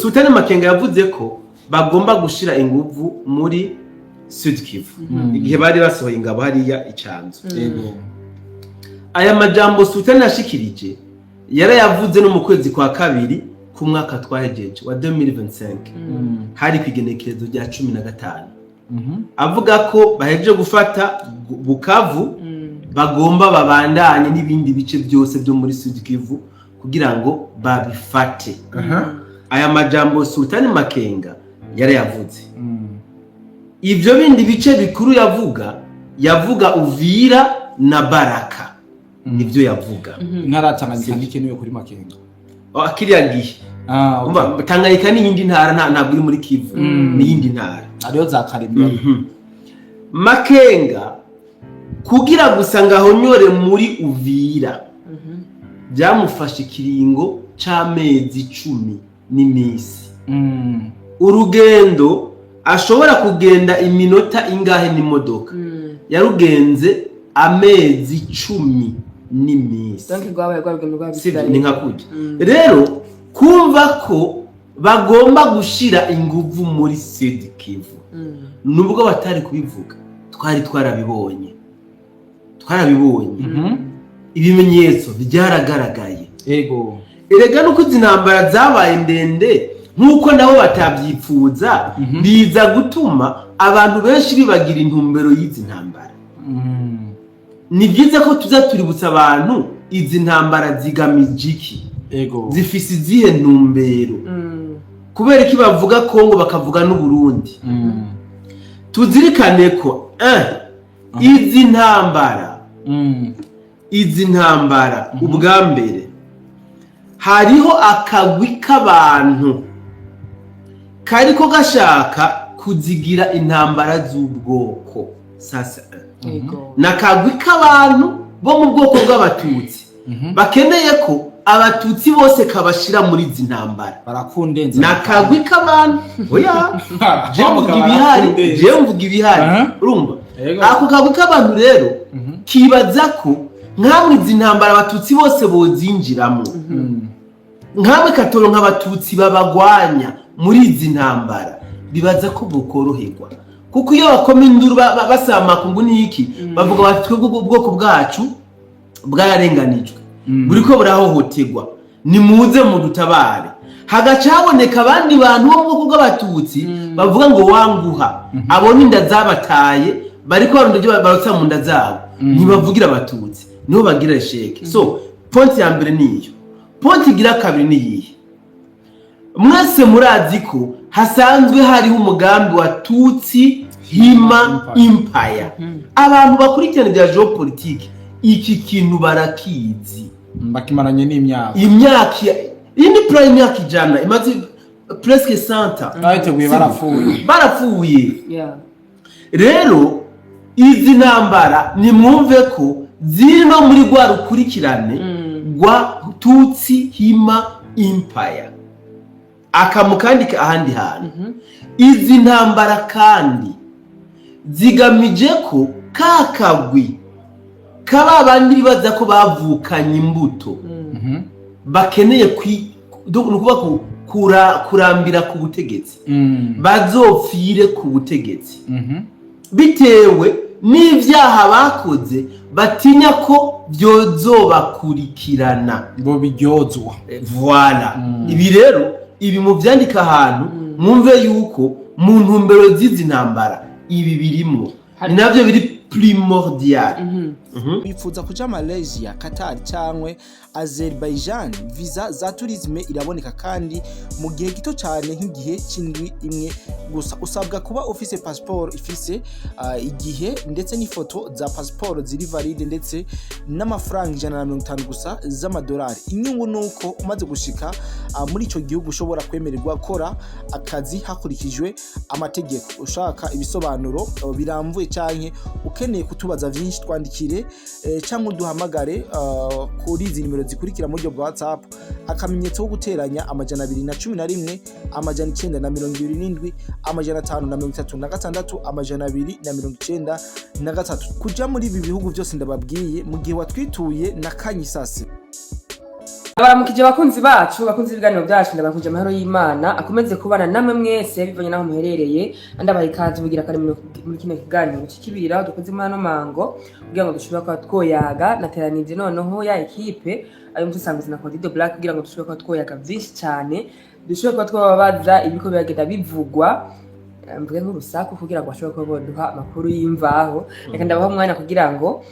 Sultani Makenga yavuze ko bagomba gushira inguvu muri Sud Kivu igihe bari basohoye ingabo hariya icanzu. Aya majambo Sultani yashikirije yarayavuze no mu kwezi kwa kabiri ku mwaka twahejeje wa 2025 hari kwigenekerezo rya 15 avuga ko bahejeje gufata Bukavu bagomba babandanye n'ibindi bice byose byo muri Sud Kivu kugira ngo babifate. Aya majambo Sultani Makenga yarayavuze. Ivyo bindi bice bikuru yavuga Uvira na Baraka nivyo yavuga. Ntaratanganyika n'ikiniwe kuri Makenga. Akiriya gihe Tanganyika n'iyindi ntara ntabwo iri muri Kivu n'iyindi ntara ariyo za Karemera. Makenga kugira gusanga honyore muri Uvira byamufashe ikiringo c'amezi 10 n'imisi. Urugendo ashobora kugenda iminota ingahe n'imodoka yarugenze amezi 10 n'imisi. Ni nka kujya rero kumva ko bagomba gushira inguvu muri Sud Kivu nubwo batari kubivuga twari twarabibonye ibimenyetso byaragaragaye. Erega nuko zinambara zabaye ndende nkuko nabo batabyipfuza biza gutuma abantu benshi bibagira intumbero y'izi ntambara. Ni byiza ko tuza tuributsa abantu izi ntambara zigamije iki, zifise izihe ntumbero, kubera iki bavuga Kongo bakavuga n'u Burundi. Tuzirikane ko izi ntambara ubwa mbere hariho akagwi k'abantu kariko gashaka kuzigira intambara z'ubwoko. Sasa nakagwi k'abantu bo mu bwoko bw'abatutsi bakeneye ko abatutsi bose kabashira muri izi ntambara. Barakundenza nakagwi k'abantu oya je mvuga ibihari urumva. Ako kagwi k'abantu rero kibaza ko nkamwe izi ntambara abatutsi bose bozinjiramo, nkamwe katoro nk'abatutsi babagwanya muri izi ntambara bibaza ko bukoroherwa, kuko iyo bakoma induru basama kungu niki bavuga bati twebwe ubwoko bwacu bwararenganijwe buriko burahohoterwa nimuze mu dutabare. Hagaca haboneka abandi bantu bo mu bwoko bw'abatutsi bavuga ngo wanguha abona inda zabataye bariko barondeye barotsa mu nda zabo ntibavugira abatutsi niho bagira sheke. So point ya mbere niyo. Point igira kabiri ni yihe? Mwese murazi ko hasanzwe hariho umugambi wa Tutsi Hima Empire. Abantu bakurikirana bya geopolitique iki kintu barakizi bakimaranye n'imyaka indi prime imyaka ijana imaze presque 100 bateguye barapfuye. Rero izi ntambara ni mwumve ko ziri no muri rwa rukurikirane rwa Tutsi Hima Empire akamukandika ahandi hantu. Izi ntambara kandi zigamije ko kakagwi kaba bandi bibaza ko bavukanye imbuto bakeneye kurambira ku butegetsi bazopfire ku butegetsi bitewe n'ivyaha bakoze batinya ko byozobakurikirana bo biryozwa. Voilà. Ibi rero ibi mu byandika ahantu mwumve yuko mu ntumbero z'izi ntambara ibi birimo ni navyo biri primordial. Bifuza kuja Malaysia, Qatar cyangwe Azerbaijan, visa za tourisme iraboneka kandi mu gihe gito cyane nk'igihe cy'indwi imwe gusa. Usabwa kuba office passport ifise igihe ndetse n'ifoto za passport ziri valide ndetse n'amafaranga 150 gusa z'amadolari. Inyungu nuko umaze gushika muri ico gihugu ushobora kwemererwa gukora akazi hakurikijwe amategeko. Ushaka ibisobanuro biramvuye canke ukeneye kutubaza vyinshi twandikire cyangwa duhamagare kuri izi nimero zikurikira mu buryo bwa WhatsApp akamenyetso ko guteranya 211 927 536 293 kuja muri ibi bihugu byose ndababwiye mu gihe watwituye na Kanyisasi. Abaramukije abakunzi bacu bakunzi ibiganiro byacu ndabakuje amahoro y'Imana akomeze kubana namwe mwese bivanye naho muherereye ndabaye ikaze bugira kare muri kino kiganiro kikibira dukoze mano mango kugira ngo dushobora kwa twoyaga nateranije noneho ya equipe ayo musangiza na Codido Black kugira ngo dushobora kwa twoyaga byinshi cyane dushobora kwa twababaza ibiko biragenda bivugwa mvuge nk'urusaku kugira ngo bashobore kuba boduha amakuru y'imvaho reka ndabaho umwanya kugira ngo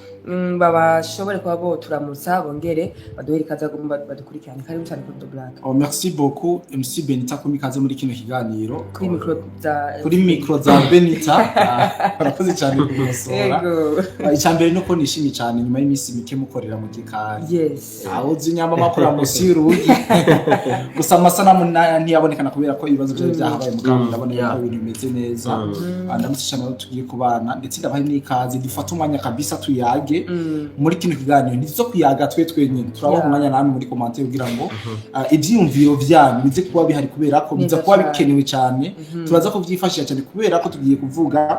babashobore kuba boturamutsa bongere baduhere ikaze badukurikirane karibu cyane Codido Black. Merci beaucoup MC Benita ko mikaze muri kino kiganiro kuri micro za Benita barakoze cyane kumusora icyambere nuko nishimye cyane nyuma y'imisi mike mukorera mu gikari. Yes aho zinyama makora musiru gusa amasanamu ntiyabonekana kubera ko ibibazo byo byahabaye mu kamera ndabona ko ibintu bimeze neza ndamushishana no tugiye kubana ndetse ndabaye n'ikaze dufata umwanya kabisa tuyage muri kino kiganiro ndizo kuyaga twenyine turabaho umwanya namwe muri commentaire kugira ngo ivyumviro vyanyu bize kuba bihari kubera ko biza kuba bikenewe cyane turaza ko byifashisha cyane kubera ko tugiye kuvuga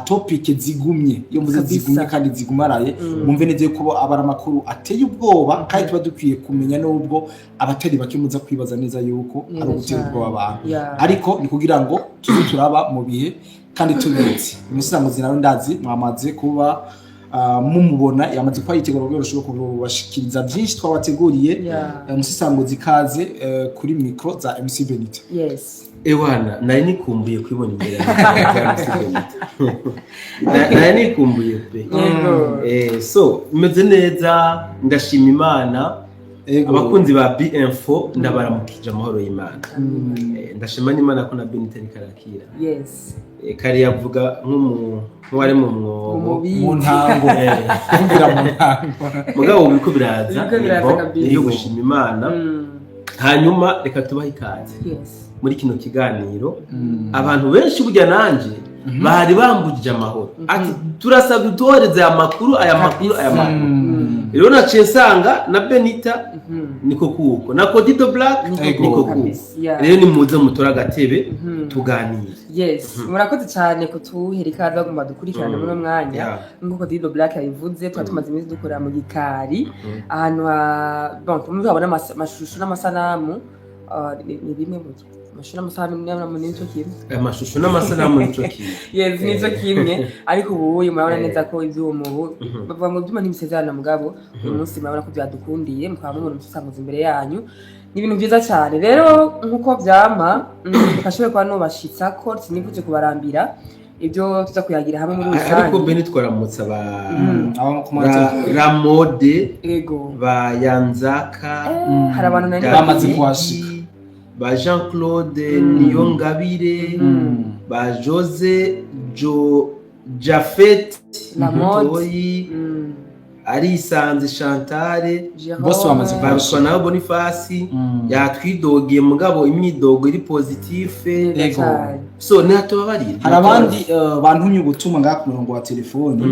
topic zigumye iyo mvuze zigumye kandi zigumaraye mumve neze ko abara makuru ateye ubwoba kandi tuba dukwiye kumenya nubwo abatari bakimuza kwibaza neza yuko ari ugutera ubwoba abantu ariko ni kugira ngo turaba mu bihe kandi tubizi umusango nawe ndazi mwamaze kuba mumubona yamaze kwa yitegura rwego rushoboka kubashikiriza byinshi twabateguriye umusango zikaze kuri micro za MC Benita. Yes ewana nari nikumbuye kwibona imbere ya MC Benita nari nikumbuye pe so imeze neza ndashima Imana abakunzi ba B-Info ndabaramukije amahoro y'Imana ndashima n'Imana ko na Benita rikarakira. Yes kare yavuga nk'uwari mu mwobo mu ntango kumbira mu ntango mugabo biko biraza iyo gushima Imana hanyuma reka tubahe ikaze muri kino kiganiro abantu benshi burya nanje bari bambujije amahoro ati turasabye utoreze aya makuru rero naciye nsanga na Benita niko kuko na Codido Black niko kuko rero ni muze mutora agatebe tuganire. Yes murakoze cyane kutuhera ikaze bagomba dukurikirana muri mwanya ngo Codido Black yabivuze twatumaze imisi dukora mu gikari ahantu bon tumubona amashusho n'amasanamu ni bimwe mu amashusho n'amasanamu n'icyo kimwe amashusho n'amasanamu n'icyo kimwe yes n'icyo kimwe ariko ubu murabona neza ko ibyuma ubu bavuga ngo byuma ntibisezerana mugabo uyu munsi murabona ko byadukundiye mukaba mubona umusanguzi imbere yanyu ni ibintu byiza cyane rero nkuko byama bikashobora kuba nubashitsa ko sinivuje kubarambira ibyo tuza kuyagira hamwe muri rusange ariko Benita twaramutsa ba mode ba Yanzaka hari abantu nani bamaze kwashika ba Jean-Claude Niyongabire ba Jose Jafet Lamotte Arisanze Chantal bose bamaze kwashika nabo Boniface yatwidogeye mugabo imyidogo iri positive so ntatubabarira hari abandi bantunye ubutumwa ngaku murongo wa telefone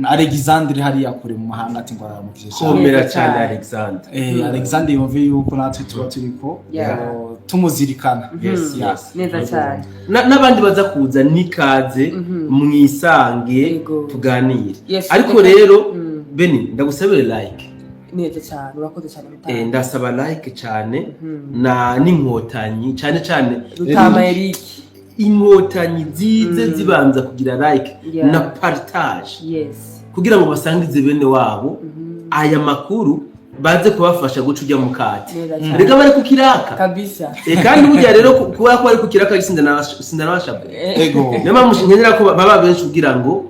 Alexandre hari yakure mu mahanga ati ngo aramukije komera cyane Alexandre Alexandre yumve yuko natwe tuba turiko tumuzirikana. Yes neza cyane n'abandi baza kuza nikaze mwisange tuganire ariko rero Beni ndagusabire like neza cyane urakoze cyane mutanga ndasaba like cyane na n'inkotanyi cyane Rutama Eric inkotanyi zize zibanza kugira like na partage kugira ngo basangize bene wabo aya makuru baze kubafasha guca ujya mu kati reka bari kukiraka kabisa kandi burya rero kuba ko bari kukiraka sinda nabashabwe nema mushingenera ko baba benshi kugira ngo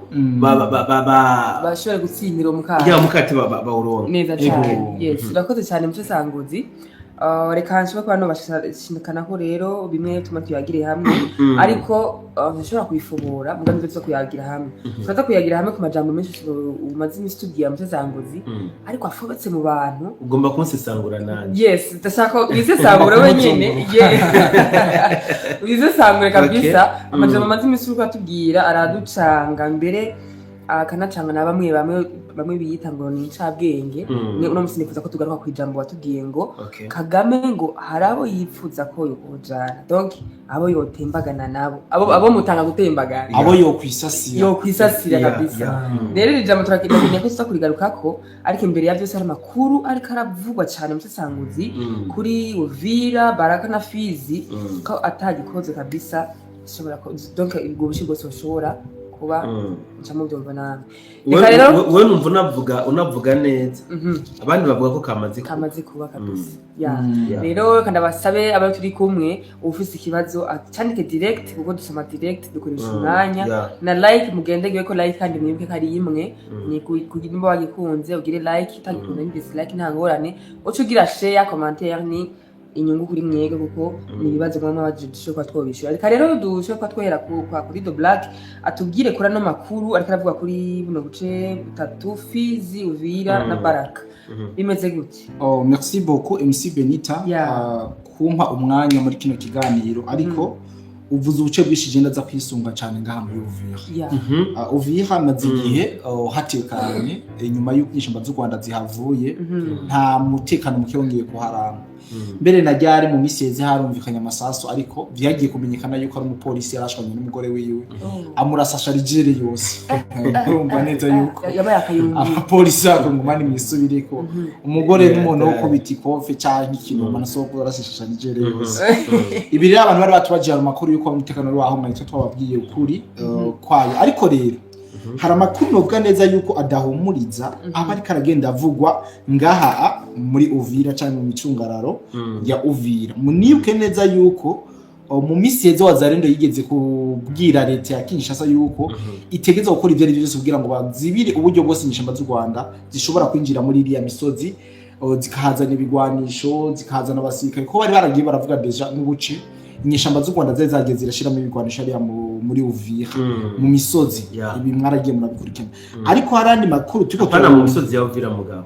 bashobora gutsindira umukati ya mukati bawuronka neza cyane. Yes urakoze cyane musanguzi reka nshobora kuba no bashikana ko rero bimwe tuma tuyagire hamwe ariko ntashobora kwifubura mugambi byo kuyagira hamwe turaza kuyagira hamwe ku majambo menshi umaze imisi tugiye musanguzi ariko afobetse mu bantu ugomba kunsesangura nanje. Yes ndashaka wisesangura wenyine wisesangure kabisa amajambo amaze imisi uko atubwira araducanga mbere akanacanga na bamwe biyita ngo ni incabwenge. Uno musi nifuza ko tugaruka ku ijambo watubwiye ngo Kagame ngo hari abo yifuza ko yokujana, donc abo yotembagana nabo, abo mutanga gutembagana, abo yokwisasira kabisa. Rero iri jambo turakidanya ko tuza kurigarukako, ariko imbere ya byose hari amakuru ariko aravugwa cyane mu Sesanguzi kuri Uvira, Baraka na Fizi ko atagikoze kabisa, ishobora ko donc ubwo bushi bwose bushobora kuba ncamo byumva nabi. Wewe numva unavuga neza, abandi bavuga ko kamaze kuba kabisa. Rero kandi basabe aba turi kumwe ufise ikibazo cyandike direct, kuko dusoma direct dukoresha umwanya na like, mugendege ko like kandi mwibuke kari imwe ni kugira nimba wagikunze ugire like, utagikunda ni dislike nta ngorane, ucugira share, commentaire ni inyungu kuri mwege, kuko ni ibibazo mwamwe abajije kwa twobishura. Ariko rero dushoye kwa twera kuri The Black atubwire kora no makuru ariko aravuga kuri buno buce butatu, Fizi, Uvira na Baraka. Bimeze gute? Merci beaucoup MC Benita kumpa umwanya muri kino kiganiro, ariko uvuze ubuce bwishije ndaza kwisunga cyane ngaha muri Uvira. Uvira maze igihe hatekanye nyuma y'ukwishamba z'u Rwanda zihavuye, nta mutekano muke wongeye kuharanga. Mbere najyari mu miseze harumvikanye amasaso, ariko byagiye kumenyekana yuko ari umupolisi yarashwanye n'umugore wiwe amurasa sharijere yose. Urumva neza yuko yabaye akayumbi abapolisi bakongomani mwisubireko umugore n'umuntu wo kubita ikofe cyangwa ikintu manasoko yarasisha sharijere yose. Ibi rero abantu bari batubagiye amakuru yuko umutekano waho mwahita twababwiye ukuri kwayo, ariko rero hari amakuru novuga neza yuko adahumuriza abari karagenda avugwa ngaha muri Uvira cyangwa mu micungararo ya Uvira. Munibuke neza yuko mu miseze wazarendo yigeze kubwira leta ya Kinshasa yuko itegeza gukora ibyo ari byose kugira ngo bazibire uburyo bwose inyeshamba z'u Rwanda zishobora kwinjira muri iriya misozi, zikahazana ibigwanisho, zikahazana abasirikare, ko bari baragiye baravuga deja n'ubuce inyeshamba z'u Rwanda zageze zirashira mu bigwanisho ari muri Uvira mu misozi. Ibi mwaragiye murabikurikirana, ariko harandi makuru tuko tubana mu misozi ya Uvira mugabo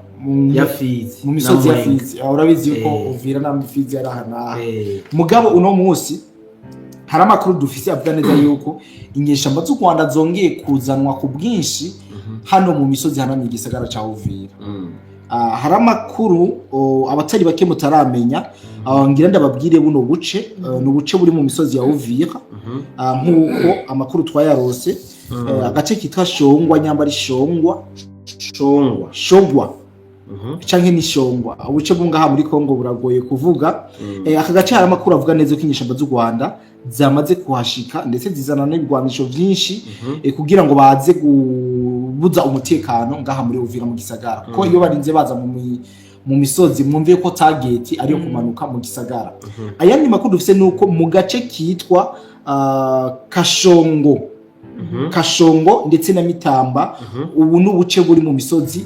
ya Fizi, mu misozi ya Fizi. Urabizi yuko Uvira na Fizi yarahana mugabo uno munsi hari amakuru dufise avuga neza yuko inyeshamba z'u Rwanda zongeye kuzanwa ku bwinshi hano mu misozi hanamye igisagara ca Uvira. Hari amakuru abatari bake mutaramenya, ngira ndababwire buno buce n'ubuce buri mu misozi ya Uvira, nkuko amakuru twayarose. Agace kitwa Shongwa, nyambari Shongwa canke ni Shongwa, ubuce bungaha muri Kongo buragoye kuvuga. Aka gace hari amakuru avuga neza ko inyeshamba z'u Rwanda zamaze kuhashika ndetse zizana n'ibigwanisho byinshi kugira ngo baze gubuza umutekano ngaha muri Uvira mu gisagara, kuko iyo barinze baza mu misozi mwumviye ko target ariyo kumanuka mu gisagara. Ayandi makuru dufise nuko mu gace kitwa Kashongo ndetse na Mitamba, ubu n'ubuce buri mu misozi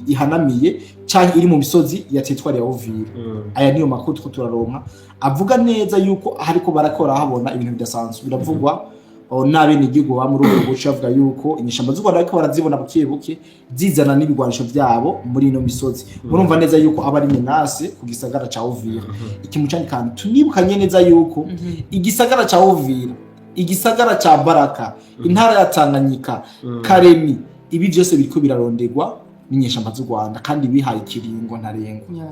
ihanamiye cyangwa iri mu misozi ya teritwari ya Uvira. Aya niyo makuru two turaronka avuga neza yuko hariko barakora habona ibintu bidasanzwe biravugwa n'abene igihugu ba muri ubu buce, avuga yuko inyeshamba z'u Rwanda ariko barazibona buke zizana n'ibigwanisho byabo muri ino misozi. Murumva neza yuko abari menase ku gisagara ca Uvira. Ikimucanye kandi tunibukanye neza yuko igisagara ca Uvira, igisagara ca Baraka, intara ya Tanganyika, Karemi, ibi byose biriko birarondegwa n'inyeshamba z'u Rwanda kandi bihaye ikiringo ntarengwa.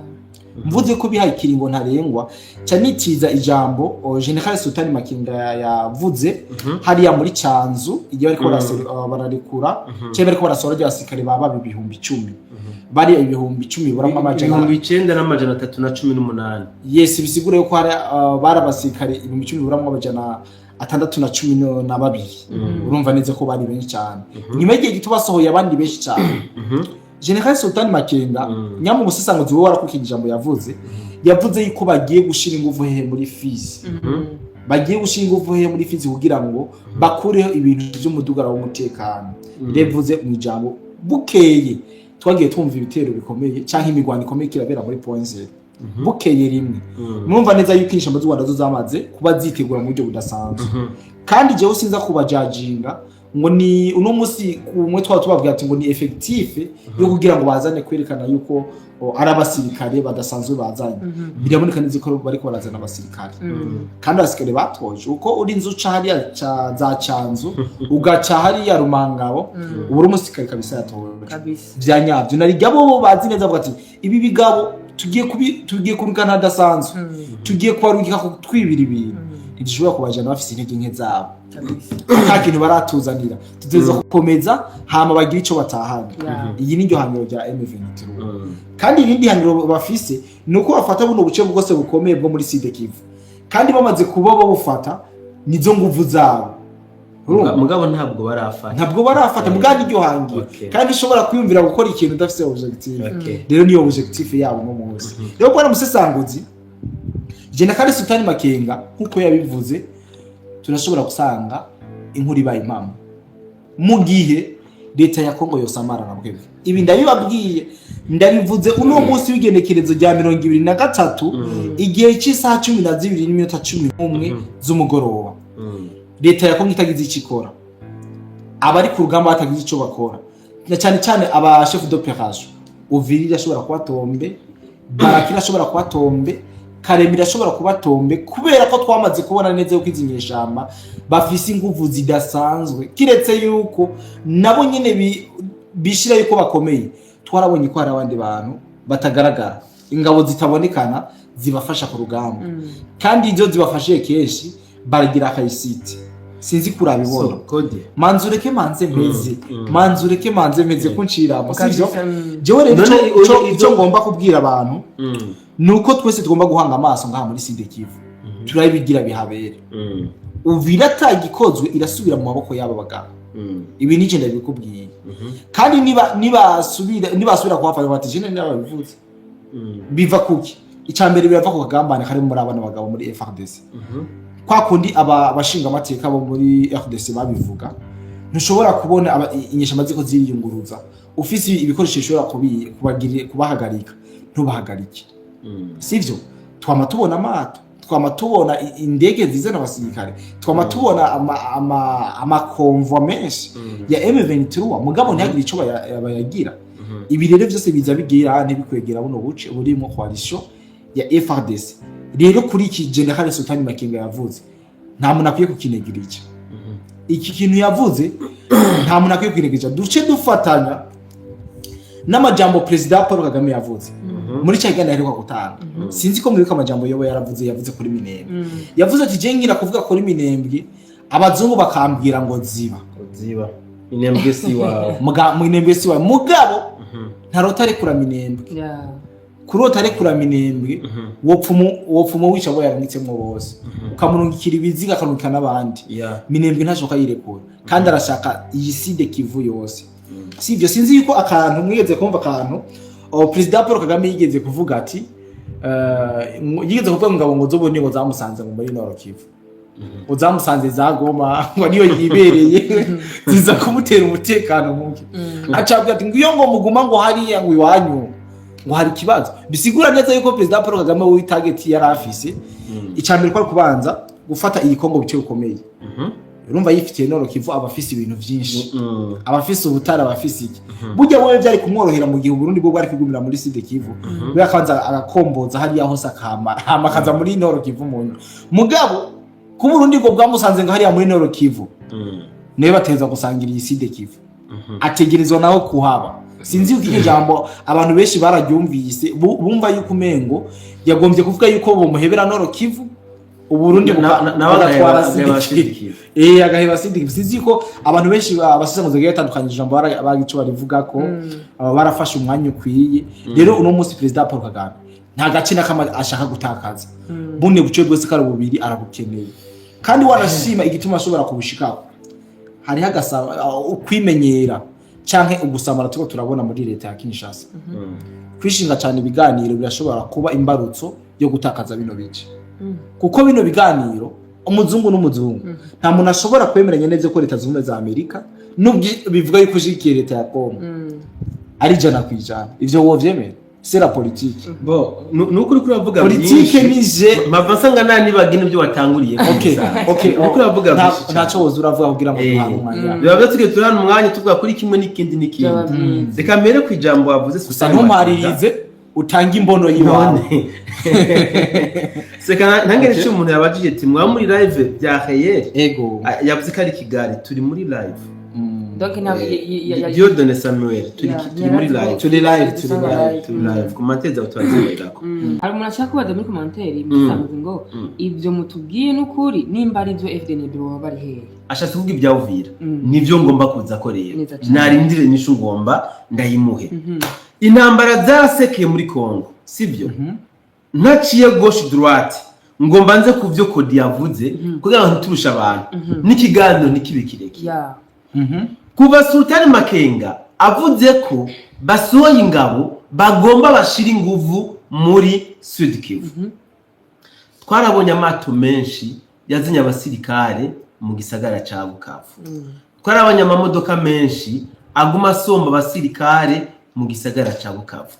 Mvuze ko bihaye ikiringo ntarengwa cyane tiza ijambo General Sultani Makenga yavuze hariya muri Cyanzu igihe bariko bararekura cyane bariko barasora ry'abasirikare baba 10,000 bari 10,000 buramo amajana 9,318. Yes, bisigura yuko hari barabasirikare 10,000 buramo amajana 612. Urumva neza ko bari benshi cyane. Nyuma y'igihe gito basohoye abandi benshi cyane. General Sultani Makenga nyamu Musesanguzi we warakukije ijambo yavuze yuko bagiye gushira ingufu hehe muri Fizi. Bagiye gushira ingufu hehe muri Fizi kugira ngo bakureho ibintu by'umudugara w'umutekano. Revuze mu ijambo bukeye twagiye twumva ibitero bikomeye cyangwa imigwano ikomeye kirabera muri Poinzero. Bukeye rimwe mwumva neza yuko inyeshamba z'u Rwanda zo zamaze kuba zitegura mu buryo budasanzwe. Kandi je usinza kubajajinga ngo ni uno musi umwe twababwira ati ngo ni effectif yo kugira ngo bazane kwerekana yuko ari abasirikare badasanzwe bazanye biraboneka neza ko bariko barazana abasirikare kandi abasirikare batoje uko uri inzu ca hariya za Canzu ugaca hariya Rumangabo uburi umusirikare kabisa yatoje vyanyavyo nari gabo bazi neza bavuga ati ibi bigabo tugiye kubikana hadasanzwe tugiye kubarungika twibira ibintu ntidushobora kubajana bafise intege nke zabo nta kintu baratuzanira tuteza gukomeza hama bagira ico batahana iyi ni ryo hangiro rya M23 kandi irindi hangiro bafise nuko bafata buno buce bwose bukomeye bwo muri Sud Kivu kandi bamaze kuba bufata nizo nguvu zabo mugabo ntabwo barafata mugandi ryo hangiro kandi ishobora kwiyumvira gukora ikintu udafise objective rero niyo objective yabo mu munsi rero kwa musesanguzi Jena kandi Sultani Makenga nkuko yabivuze turashobora gusanga inkuru ibaye impamo mu gihe leta ya Kongo yosamara na bwebwe ibi ndabibabwiye ndabivuze uno munsi w'igenekerezo rya 2023 igihe cy'isaha 12:11 z'umugoroba leta ya Kongo itagize ikikora abari ku rugamba batagize ico bakora cyane cyane aba chef d'opération Uviri ashobora kubatombe Barakira ashobora kubatombe Karemira ashobora kubatombe kubera ko twamaze kubona neza yuko izinyeshamba bafise inguvu zidasanzwe kiretse yuko nabo nyene bishira yuko bakomeye twarabonye ko hari abandi bantu batagaragara ingabo zitabonekana zibafasha ku rugamba kandi izo zibafashije keshi baragira akayisiti sinzi kurabibona manzureke manze meze kuncira musivyo jewe rero ico ngomba kubwira abantu nuko twese tugomba guhanga amaso ngaha muri Sud Kivu turabigira bihabere Uvira tagikozwe irasubira mu maboko yabo bagabo ibi nije ndabikubwiye kandi nibasubira kuhafanya bati jene n'ababivuze biva kuki icambere birava ku kagambane kari muri abana bagabo muri FARDC kwa kundi abashinga amateka bo muri RDC babivuga ntushobora kubona inyeshamba ziko ziriyunguruza ufisi ibikoresho bishobora kubahagarika ntubahagarike sivyo twama tubona amato twama tubona indege zizana abasirikare twama tubona amakonvo menshi ya M23 mugabo ntihagire ico bayagira ibi rero byose biza bigira ntibikwegera buno buce buri mu coalition ya FARDC rero kuri iki General Sultani Makenga yavuze nta muntu akwiye kukinegirija iki kintu yavuze nta muntu akwiye kukinegirija duce dufatanya n'amajambo President Paul Kagame yavuze muri cyagana heruka gutanga sinzi ko muri kamajambo yobo yavuze kuri Minembwe yavuze ati je ngira kuvuga kuri Minembwe abazungu bakambwira ngo ziba Minembwe si wawe Minembwe si wawe mugabo ntarotare kura Minembwe kurota rekura Minembwe wopfumo wica bo yarungitsemo bose ukamurungikira ibiziga akanuka nabandi Minembwe ntashoka yirekura kandi arashaka iyi Sud Kivu yose sivyo sinzi yuko akantu mwigeze kumva akantu President Paul Kagame yigeze kuvuga ati yigeze kuvuga ngo zobone ngo zamusanze mu muri Nord Kivu uzamusanze za Goma ngo niyo yibereye ziza kumutera umutekano muke acabwa ati ngiyo ngo muguma ngo hariya ngo iwanyu ngo hari kibazo bisigura neza yuko President Paul Kagame we target yari afise icambere kwa kubanza gufata iyi Kongo bice ukomeye urumva yifitiye Nord Kivu abafise ibintu byinshi abafise ubutara abafise iki burya wowe byari kumworohera mu gihe Burundi bwo bari kwigumira muri Sud Kivu we akanza agakomboza hariya hose akaza muri Nord Kivu mugabo ku Burundi bwo bwamusanze ngo hariya muri Nord Kivu niwe bateza gusangira iyi Sud Kivu ategerezwa naho kuhaba sinzi uko ijambo abantu benshi bararyumvise bumva yuko umengo yagombye kuvuga yuko bo muhebera Nord Kivu Uburundi nabatwara Sud Kivu agaheba Sud Kivu sinzi ko abantu benshi basize muze gatandukanye ijambo bagico barivuga ko barafashe umwanya ukwiye rero uno munsi President Paul Kagame nta gace nakama ashaka gutakaza bune buce bwose kare bubiri arabukeneye kandi wanashima igituma ashobora kubushikako hari hagasaba ukwimenyera canke ugusamara tuko turabona muri leta ya Kinshasa kwishinga cyane ibiganiro birashobora kuba imbarutso yo gutakaza bino bice kuko bino biganiro umuzungu n'umuzungu nta muntu ashobora kwemeranya neza ko leta z'ubumwe za Amerika nubwo bivuga yuko jikiye leta ya Kongo ari jana kwijana ivyo wo vyemera c'est la politique. Bon, nukuri kuravuga politique nije mavasanga nani bagine byo watanguriye. Okay. Nukuri uravuga byinshi. Ntaco woza uravuga kugira ngo duhane umwanya. Biba byatuge turana umwanya tuvuga kuri kimwe n'ikindi n'ikindi. Reka mbere ku ijambo wavuze gusa ntumaririze utanga imbono y'ibane. Seka ntangere cyo umuntu yabajije ati mwa muri live byaheye. Ego. Yavuze ko ari Kigali turi muri live. Donc Diodone Samuel turi muri live. Turi live. Kumateza utwazirako. Hari umuntu ashaka kubaza muri commentaire musanzwe ngo ibyo mutubwiye n'ukuri nimba ari byo FDN biro bari hehe. Ashatse kuvuga ibyawuvira. Nivyo ngomba kuza ko rero. Narindire nisho ngomba ndayimuhe. Intambara zarasekeye muri Kongo, sivyo? Ntaciye gauche droite. Ngomba nze kuvyo Kodi yavuze kugira ngo turusha abantu. N'ikiganiro nikibikireke. Kuva Sultan Makenga avuze ko basohoye ingabo bagomba bashira inguvu muri Sud Kivu. Twarabonye amato menshi yazinye abasirikare mu gisagara ca Bukavu. Twarabonye amamodoka menshi aguma asomba abasirikare mu gisagara ca Bukavu.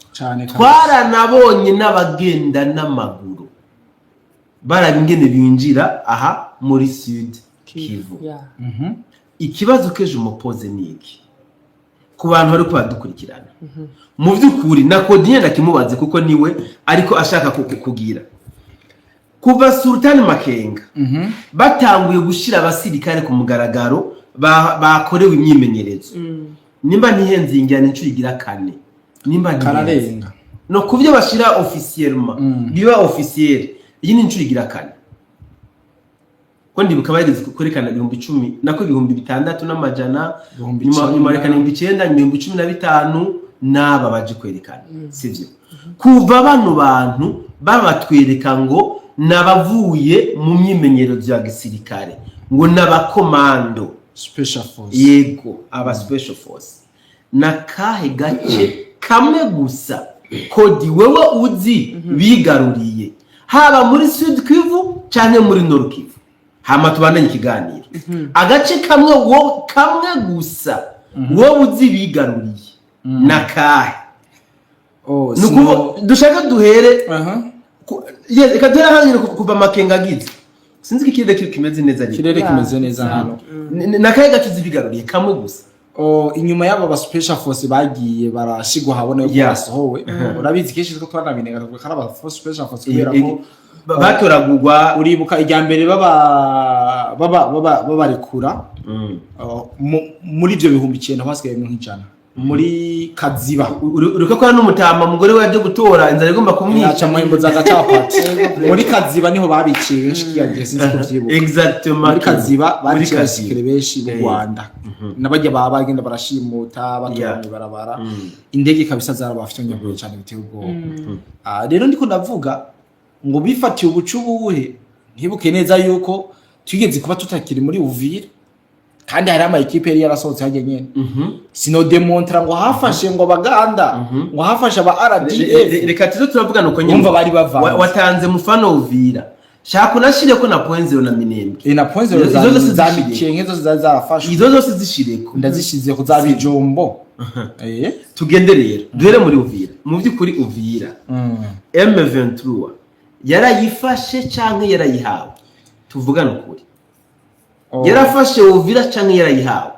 Twaranabonye n'abagenda n'amaguru barabingene binjira aha muri Sud Kivu. Ikibazo keje umupoze niki ku bantu bari kwadukurikirana mu byukuri na Kodi ndakimubaze kuko niwe ariko ashaka kugira kuva Sultan Makenga batanguye gushira abasirikare ku mugaragaro bakorewe imyimenyerezo nimba ntihenze ingana incuro igira kane nimba kararenga no kuvyo bashira officiellement biba officiel iyi ni incuro igira kane kondi bukaba yageze kurekana 1010 nako 600 n'amajana nyuma rekana 915 naba baje kwerekana sivyo kuva bano bantu babatwereka ngo nabavuye mu myimenyerezo ya gisirikare ngo nabakomando special force yego aba special force nakahe gace kamwe gusa Kodi wewe uzi bigaruriye haba muri Sud Kivu canke muri Nord Kivu hama tubandanye ikiganiro agace kamwe gusa wowe uzi bigaruriye nakahe nuko dushaka duhere reka duhere hanyine kuva Makenga agize sinzi ikirere kimeze neza kirere kimeze neza hano nakahe gace uzi bigaruriye kamwe gusa inyuma y'aba ba special force bagiye barashigwa habone ko basohowe urabizi kenshi ko twanabinega kandi aba special force kubera ko batoragurwa uribuka ijya mbere babarekura muri ibyo 9,000 hasigaye nk'ijana muri Kaziba uriko kwa n'umutama umugore waje gutora inzara igomba kumwica mu imbo za gatapati muri Kaziba niho babiciye benshi kiyagiye sinzi kuvyibuka exactement muri Kaziba bariciye asikere benshi mu Rwanda nabajya bagenda barashimuta batoranye barabara indege kabisa zarabafite nyabwo cyane biteye ubwoba rero ndiko ndavuga ngo bifatiye ubucubuhe ntibuke neza yuko twigeze kuba tutakiri muri Uvira kandi hari ama equipe yari yarasohotse hajye nyene sino demontra ngo hafashe ngo baganda ngo hafashe aba RDF reka tuzo turavugana uko nyine umva bari bava watanze mufano Uvira shaka unashire ko na point 0 na Minembwe na point 0 za mikenke zo zarafashwe izo zose zishireko ndazishize ko za bijombo tugende rero duhere muri Uvira mu byukuri Uvira M23 yarayifashe canke yarayihawe tuvugana ukuri yarafashe Uvira canke yarayihawe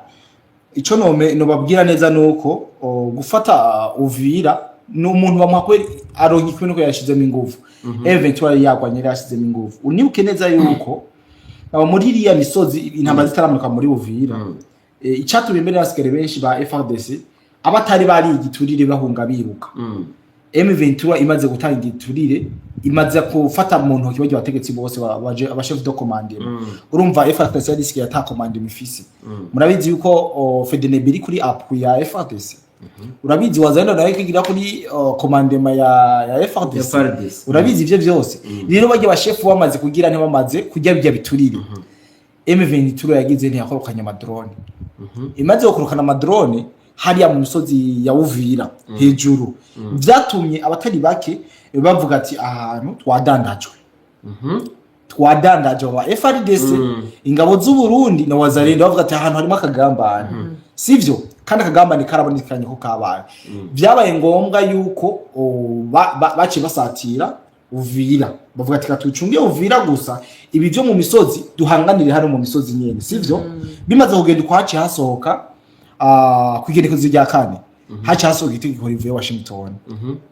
ico no babwira neza nuko gufata Uvira n'umuntu bamwakwe aronka ikintu ko yashizemo ingufu eventually yakwanye yashizemo ingufu unibuke neza yuko muri iriya misozi intamba zitaramuka muri Uvira icyatumye mbere yasigare benshi ba FRDC abatari bari igiturire bahunga biruka M23 imaze gutanga igiturire imaze kufata mu ntoki bagiye bategetsi bose baje aba chef de commande urumva FRDC yadisikiye ata commande mifisi murabizi yuko FDN biri kuri app ya FRDC urabizi wazenda nawe kigira kuri commandema ya FRDC urabizi ivyo byose rero bagiye ba chef bamaze kugira ntibamaze kujya bijya biturire M23 yagize ntiyakorokanya amadrone imaze gukorokana amadrone hariya mu misozi ya Uvira hejuru byatumye abatari bake bavuga ati ahantu twadandajwe wa FRDC ingabo z'u Burundi na wazarenda bavuga ati ahantu harimo akagambana sivyo kandi akagambane karabonekanye ko kabaye byabaye ngombwa yuko baciye basatira Uvira bavuga ati katucunge Uvira gusa ibi byo mu misozi duhanganire hano mu misozi nyene sivyo bimaze kugenda kwaci hasohoka kwigerekezo rya kane haci hasohoka itegeko rivuye Washington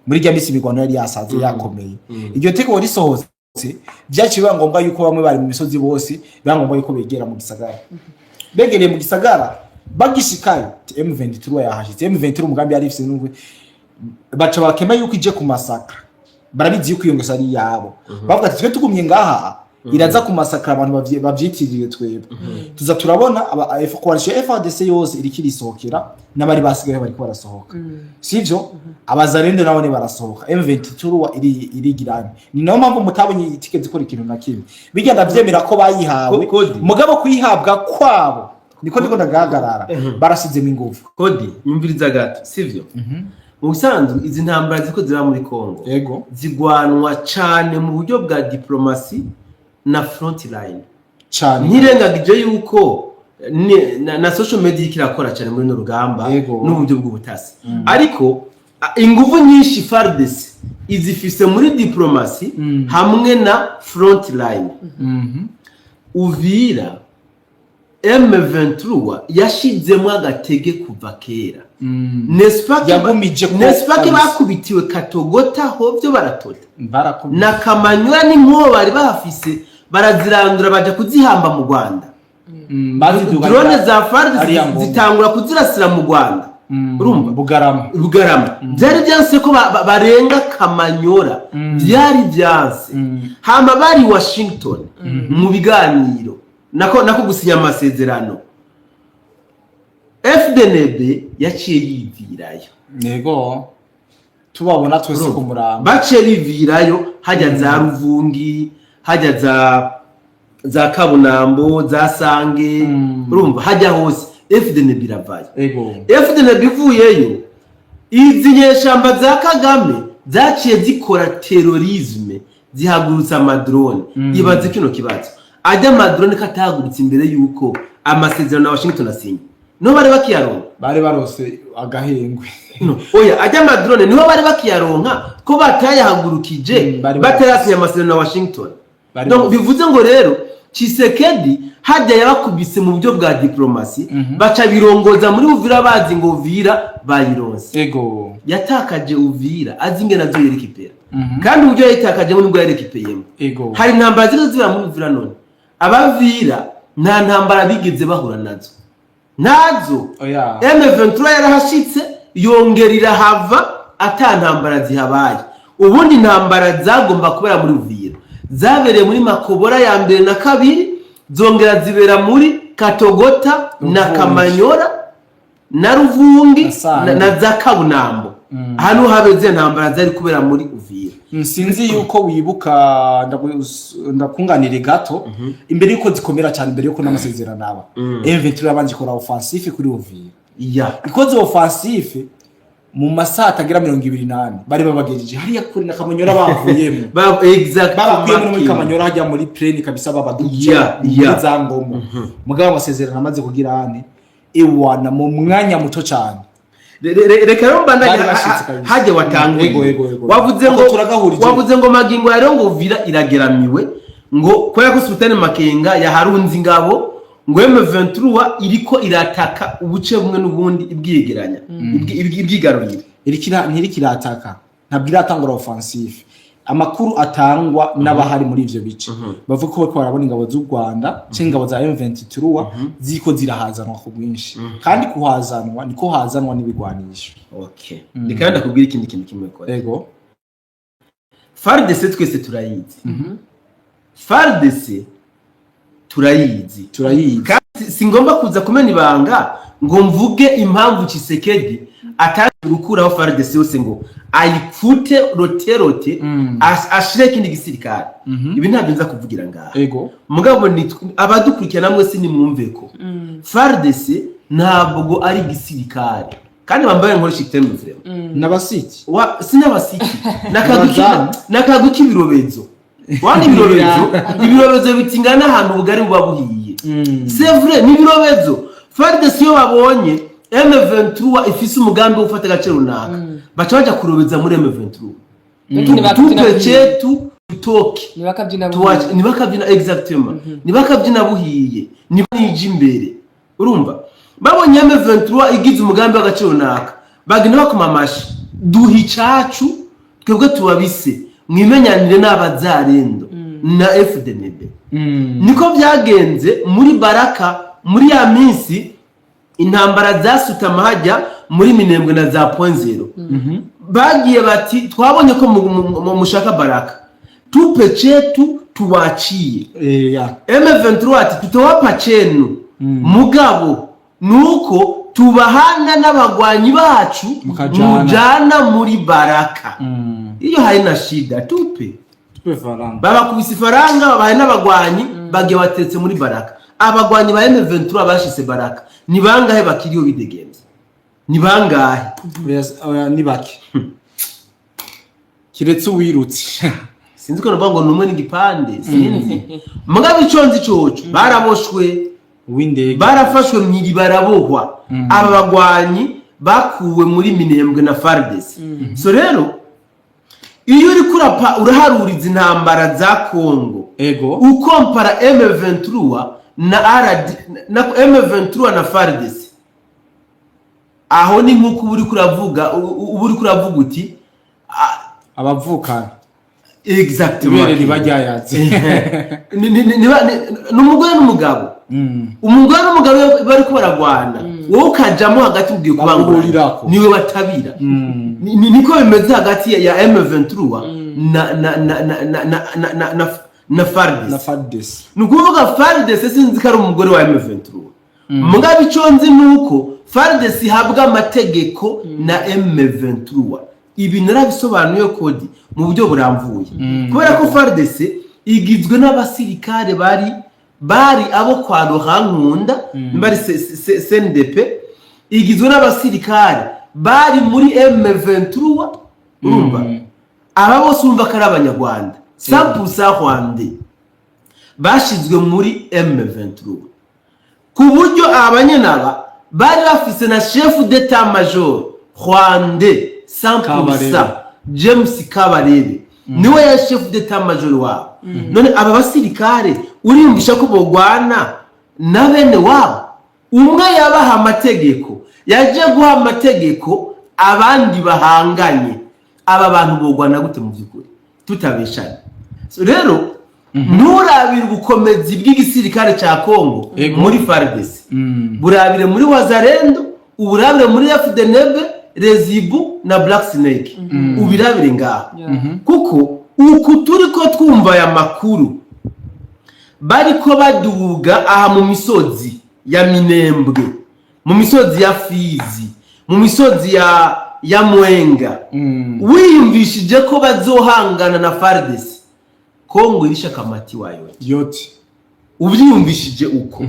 muri rya misi migwano yari yasaze yakomeye iryo tegeko risohotse byaciye ngombwa yuko bamwe bari mu misozi bose bangomba yuko begera mu gisagara begereye mu gisagara bagishikaye M23 yahashitse M23 umugambi yari ifise n'ubwo baca bakema yuko ije ku masaka barabizi yuko iyo ngesa ari yabo bavuga ati twe tugumye ngaha iraza ku masaka abantu bavyitiriye twebwe tuza turabona coalition FARDC yose irikiri sohokera n'abari basigaye bari ko barasohoka sivyo abazarende nabo ne barasohoka M23 irigirana ni nayo mpamvu mutabonye itiketi ikora ikintu na kimwe bigenda vyemera ko bayihawe mugabo kuyihabwa kwabo niko ndagagarara barasizemo ingufu kodi yumviriza gato sivyo ubusanzwe izi ntambara ziko ziba muri Kongo yego zigwanwa cyane mu buryo bwa diplomasi na front line cyane ntirengagije yuko na social media kirakora cyane muri no rugamba n'uburyo bw'ubutasi ariko ingufu nyinshi FARDC izifise muri diplomasi hamwe na front line Uvira M23 yashizemo agatege kuva kera Nespake bakubitiwe Katogota hovyo baratota na Kamanyura n'inko bari bafise barazirandura baje kuzihamba mu Rwanda drone za FARDC zitangura kuzirasira mu Rwanda urumva Bugarama byari byanse ko barenga Kamanyura byari byanse hama bari Washington mu biganiro nako gusinya amasezerano FDNB yaciye yivirayo nego tubabona twese ku murango baciye bivirayo hajya za Ruvungi hajya za Kabunambo za Sange urumva hajya hose FDNB iravayo FDNB ivuyeyo izi nyeshamba za Kagame zaciye zikora terrorisme zihagurutsa amadrone ibaze kino kibazo ajya amadrone katahagurutse imbere yuko amasezerano na Washington asinye no bari bakiyaronka bari barose agahengwe oya ajya amadrone niho bari bakiyaronka ko batayahagurukije batarasinya amasezerano na Washington donc bivuze ngo rero Tshisekedi hajya yabakubise mu buryo bwa diplomasi baca birongoza muri Uvira bazi ngo Uvira bayironse yatakaje Uvira azinge nazo yerekipera kandi uburyo yatakaje nibwo yerekipeyemo hari ntambara ziba muri Uvira none abavira nta ntambara bigeze bahura nazo M23 yarahashitse yongerira hava atantambara zihabaye ubundi ntambara zagomba kubera muri Uvira zabereye muri Makobora ya mbere na kabiri zongera zibera muri Katogota na Kamanyora na Ruvungi na za Kabunambo hano habeze ntambara zari kubera muri Uvira sinzi yuko wibuka ndakunganire gato imbere yuko zikomera cyane imbere yuko n'amasezerano aba M23 yabanje kora offensive kuri Uvira ikoze offensive mu masaha atagira 28 bari babagejeje hariya kuri na Kamanyora bavuyemo babakuyemo muri Kamanyora hajya muri plane kabisa babaduje za Ngomo mugabo amasezerano amaze kugira ane ewana mu mwanya muto cyane reka rero mbandanya haje watanguye wavuze ngo magingo rero ngo Uvira irageramiwe ngo ko yakusutane Makenga ya Harunzi ngabo ngo M23 iriko irataka ubuce bumwe n'ubundi ibwigeranya ibwigarurira ntirikirataka ntabwo iratangura offensive amakuru atangwa n'abahari muri ivyo bice bavuga ko barabona ingabo z'u Rwanda cy'ingabo za M23 ziko zirahazanwa ku bwinshi kandi kuhazanwa niko hazanwa n'ibigwanisho reka ndakubwira ikindi kintu kimwe ko FARDC twese turayizi FARDC turayizi kandi singomba kuza kumena ibanga ngo mvuge impamvu Tshisekedi atari gukuraho FARDC yose ngo ayifute roterote ashire kindi gisirikare ibi ntabyo nza kuvugira ngaha mugabo abadukurikirana mwese ni mwumve ko FARDC ntabwo ari gisirikare kandi bambaye nkoresha itemwe nabasiki sinabasiki nakaguki birobezo wani ibirobezo bitingana ahantu bugari buba buhiye c'est vrai ni birobezo FARDC yo babonye M23 ifise umugambi wo gufata agace runaka baca baja kurobeza muri M23 tupe chetu tutoke nibakabyina exactement nibakabyina buhiye nibanje imbere urumva babonye M23 igize umugambi w'agace runaka bagina bakumamashi duhi cacu twebwe tubabise mwimenyanire n'abazarendo na FDNB niko byagenze muri Baraka muri ya minsi intambara zasutama hajya muri Minembwe na za point zero bagiye bati twabonye ko mushaka Baraka tupe chetu tuwachiye M23 ati tutawapa chenu mugabo nuko tubahana n'abagwanyi bacu mujana muri Baraka iyo haina shida tupe faranga baba kubisi faranga babaye n'abagwanyi bagiye batetse muri Baraka abagwanyi ba M23 bashise Baraka ni bangahe bakiriyo bidegenza ni bangahe ni baki kiretse uwirutse sinzi ko navuga ngo numwe n'igipande sinzi mugabe iconzi coco baraboshwe windege barafashwe mwiri barabohwa aba bagwanyi bakuwe muri Minembwe na FARDC so rero iyo uri kurapa uraharuriza intambara za Kongo ukompara M23 na M23 na FARDC aho ni nkuko uri kuravuga uti abavukana exactement nibajyayaze n'umugore n'umugabo umugore n'umugabo bari ko baragwana wowe ukajamo hagati ugiye kubangurira niwe batabira niko bimeze hagati ya M23 na FARDC nukuvuga FARDC sinzi ko ari umugore wa M23 mugabe iconzi nuko FARDC habwa amategeko na M23 ibi narabisobanuye kodi mu buryo buramvuye kubera ko FARDC igizwe n'abasirikare bari abo kwa Rohankunda mbari CNDP igizwe n'abasirikare bari muri M23 urumva aba bose umva ko ari abanyarwanda 100% Rwanda bashizwe muri M23 ku buryo abanyenaba bari bafise na chef d'état major Rwanda 100% James Kabarebe niwe ya chef d'état major wabo none aba basirikare uriyumvisha ko bogwana na bene wabo umwe yabaha amategeko yaje guha amategeko abandi bahanganye aba bantu bogwana gute mu byukuri tutabeshanye so rero nurabira ubukomezi bw'igisirikare ca Kongo muri FARDC burabire muri Wazalendo uburabire muri FDNB Rezibu na Black Snake ubirabire ngaho kuko uku turiko twumva ya makuru bariko baduga aha mu misozi ya Minembwe mu misozi ya Fizi mu misozi ya Mwenga wiyumvishije ko bazohangana na FARDC Kongo irisha kamati wayo yoti ubyiyumvishije uko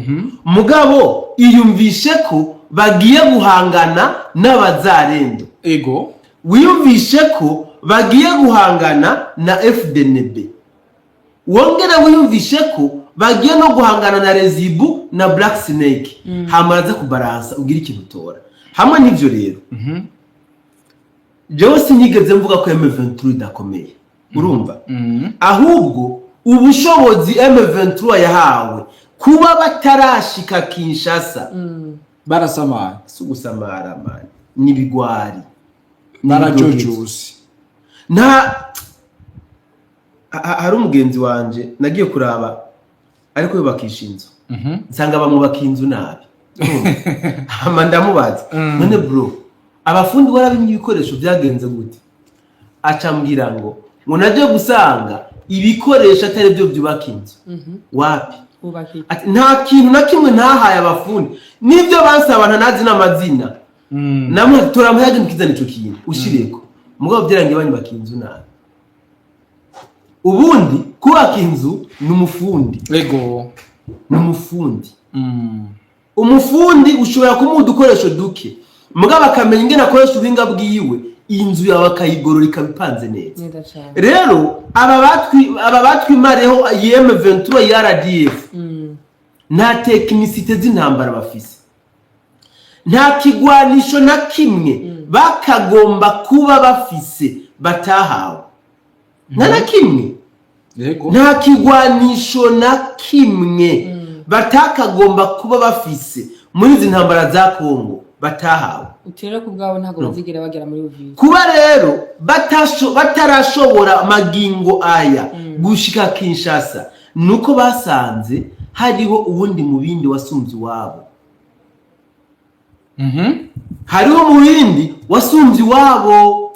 mugabo iyumvishe ko bagiye guhangana n'abazarendo wiyumvishe ko bagiye guhangana na FDNB wongera wiyumvishe ko bagiye no guhangana na Rezibu na Black Snake hamaraza kubaransa ugira ikintu tora hamwe n'ivyo rero jewe sinigeze mvuga ko M23 idakomeye urumva ahubwo ubushobozi M23 yahawe kuba batarashika Kinshasa barasamara sugusamara mani nibigwari narajojusi hari umugenzi wanje nagiye kuraba ariko yubakisha inzu nsanga bamubaka inzu nabi hama ndamubaza none bro abafundi warabimye ibikoresho byagenze gute acambwira ngo naje gusanga ibikoresho atari byo byubaka inzu wapi nta kintu na kimwe ntahaye abafundi nibyo bansabana nazi n'amazina namwe turamuhaje mukizana ico kintu ushireko mugabo byarangiye banyubaka inzu nabi ubundi kubaka inzu n'umufundi n'umufundi umufundi ushobora kumuha udukoresho duke mugabo akamenya ingene akoresha ubinga bwiwe inzu yawe akayigorora ikabipanze neza rero aba batwimareho M23 ya RDF nta technicité z'intambara bafise nta kigwanisho na kimwe bakagomba kuba bafise batahawe na kimwe nta kigwanisho na kimwe batakagomba kuba bafise muri izi ntambara za Kongo batahawe utera ku bwabo ntago bazigera bagera muri Uvira kuba rero batarashobora magingo aya gushika Kinshasa nuko basanze hariho ubundi mubindi wasumvye wabo hariho mubindi wasumvye wabo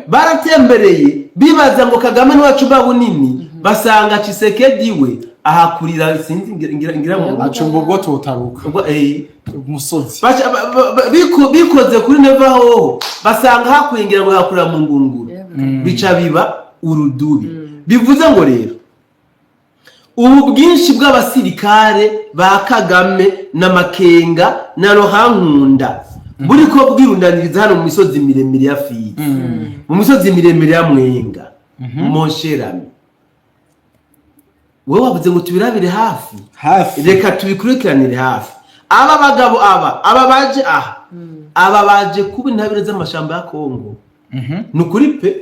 baratembereye bibaza ngo Kagame n'wacu babunini basanga Tshisekedi we ahakurira sinzi ngira mu acumbogo totaruka umusozi bikoze kuri neva ho basanga hakwingira ngo hakurira mu ngunguru bica biba urudubi bivuze ngo rero ubu bwinshi bw'abasirikare ba Kagame na Makenga na Rohankunda buri ko bwirundaniriza hano mu misozi miremire ya Fizi mu misozi miremire ya Mwenga Monsherami wowe wavuze ngo tubirabire hafi reka tubikurikiranire hafi aba bagabo aba baje aba baje kuba intabire z'amashamba ya Kongo nukuri pe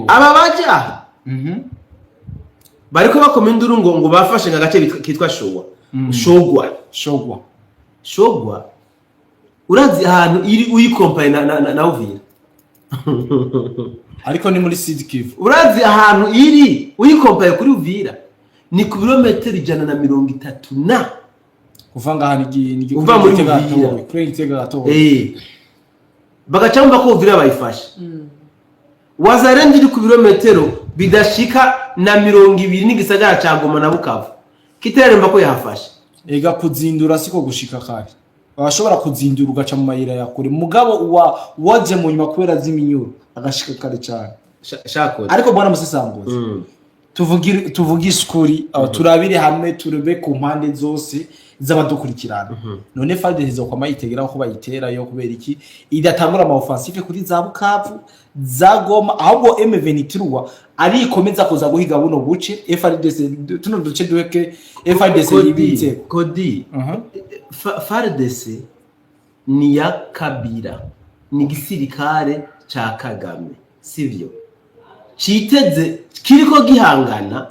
aba baje bariko bakoma induru ngo bafashe ngagace kitwa Shogwa urazi ahantu iri uyikompaye na Uvira ariko ni muri Sud Kivu urazi ahantu iri uyikompaye kuri Uvira ni ku birometero 130 na kuvanga hani uva muri Uvira bagacamba ko Uvira bayifashe Wazarende iri ku birometero bidashika na 200 n'igisagara ca Goma na Bukavu kiteremba ko yafashe ega kuzindura siko gushika kare bashobora kuzindura ugaca mu mayira yakure mugabo waje mu nyuma kubera ziminyuro agashika kare cyane shako ariko bwana musesangozi tuvugisha ukuri turabire hamwe turebe ku mpande zose z'abadukurikirana none FARDC zo kwama yitegera ko bayitera yo kubera iki idatangura ama offensive kuri za Bukavu za Goma ahubwo M23 ari ikomeza kuza guhiga buno buce FARDC tuno duce duheke FARDC yibitse kodi FARDC ni ya Kabila ni gisirikare ca Kagame sivyo citeze kiriko gihangana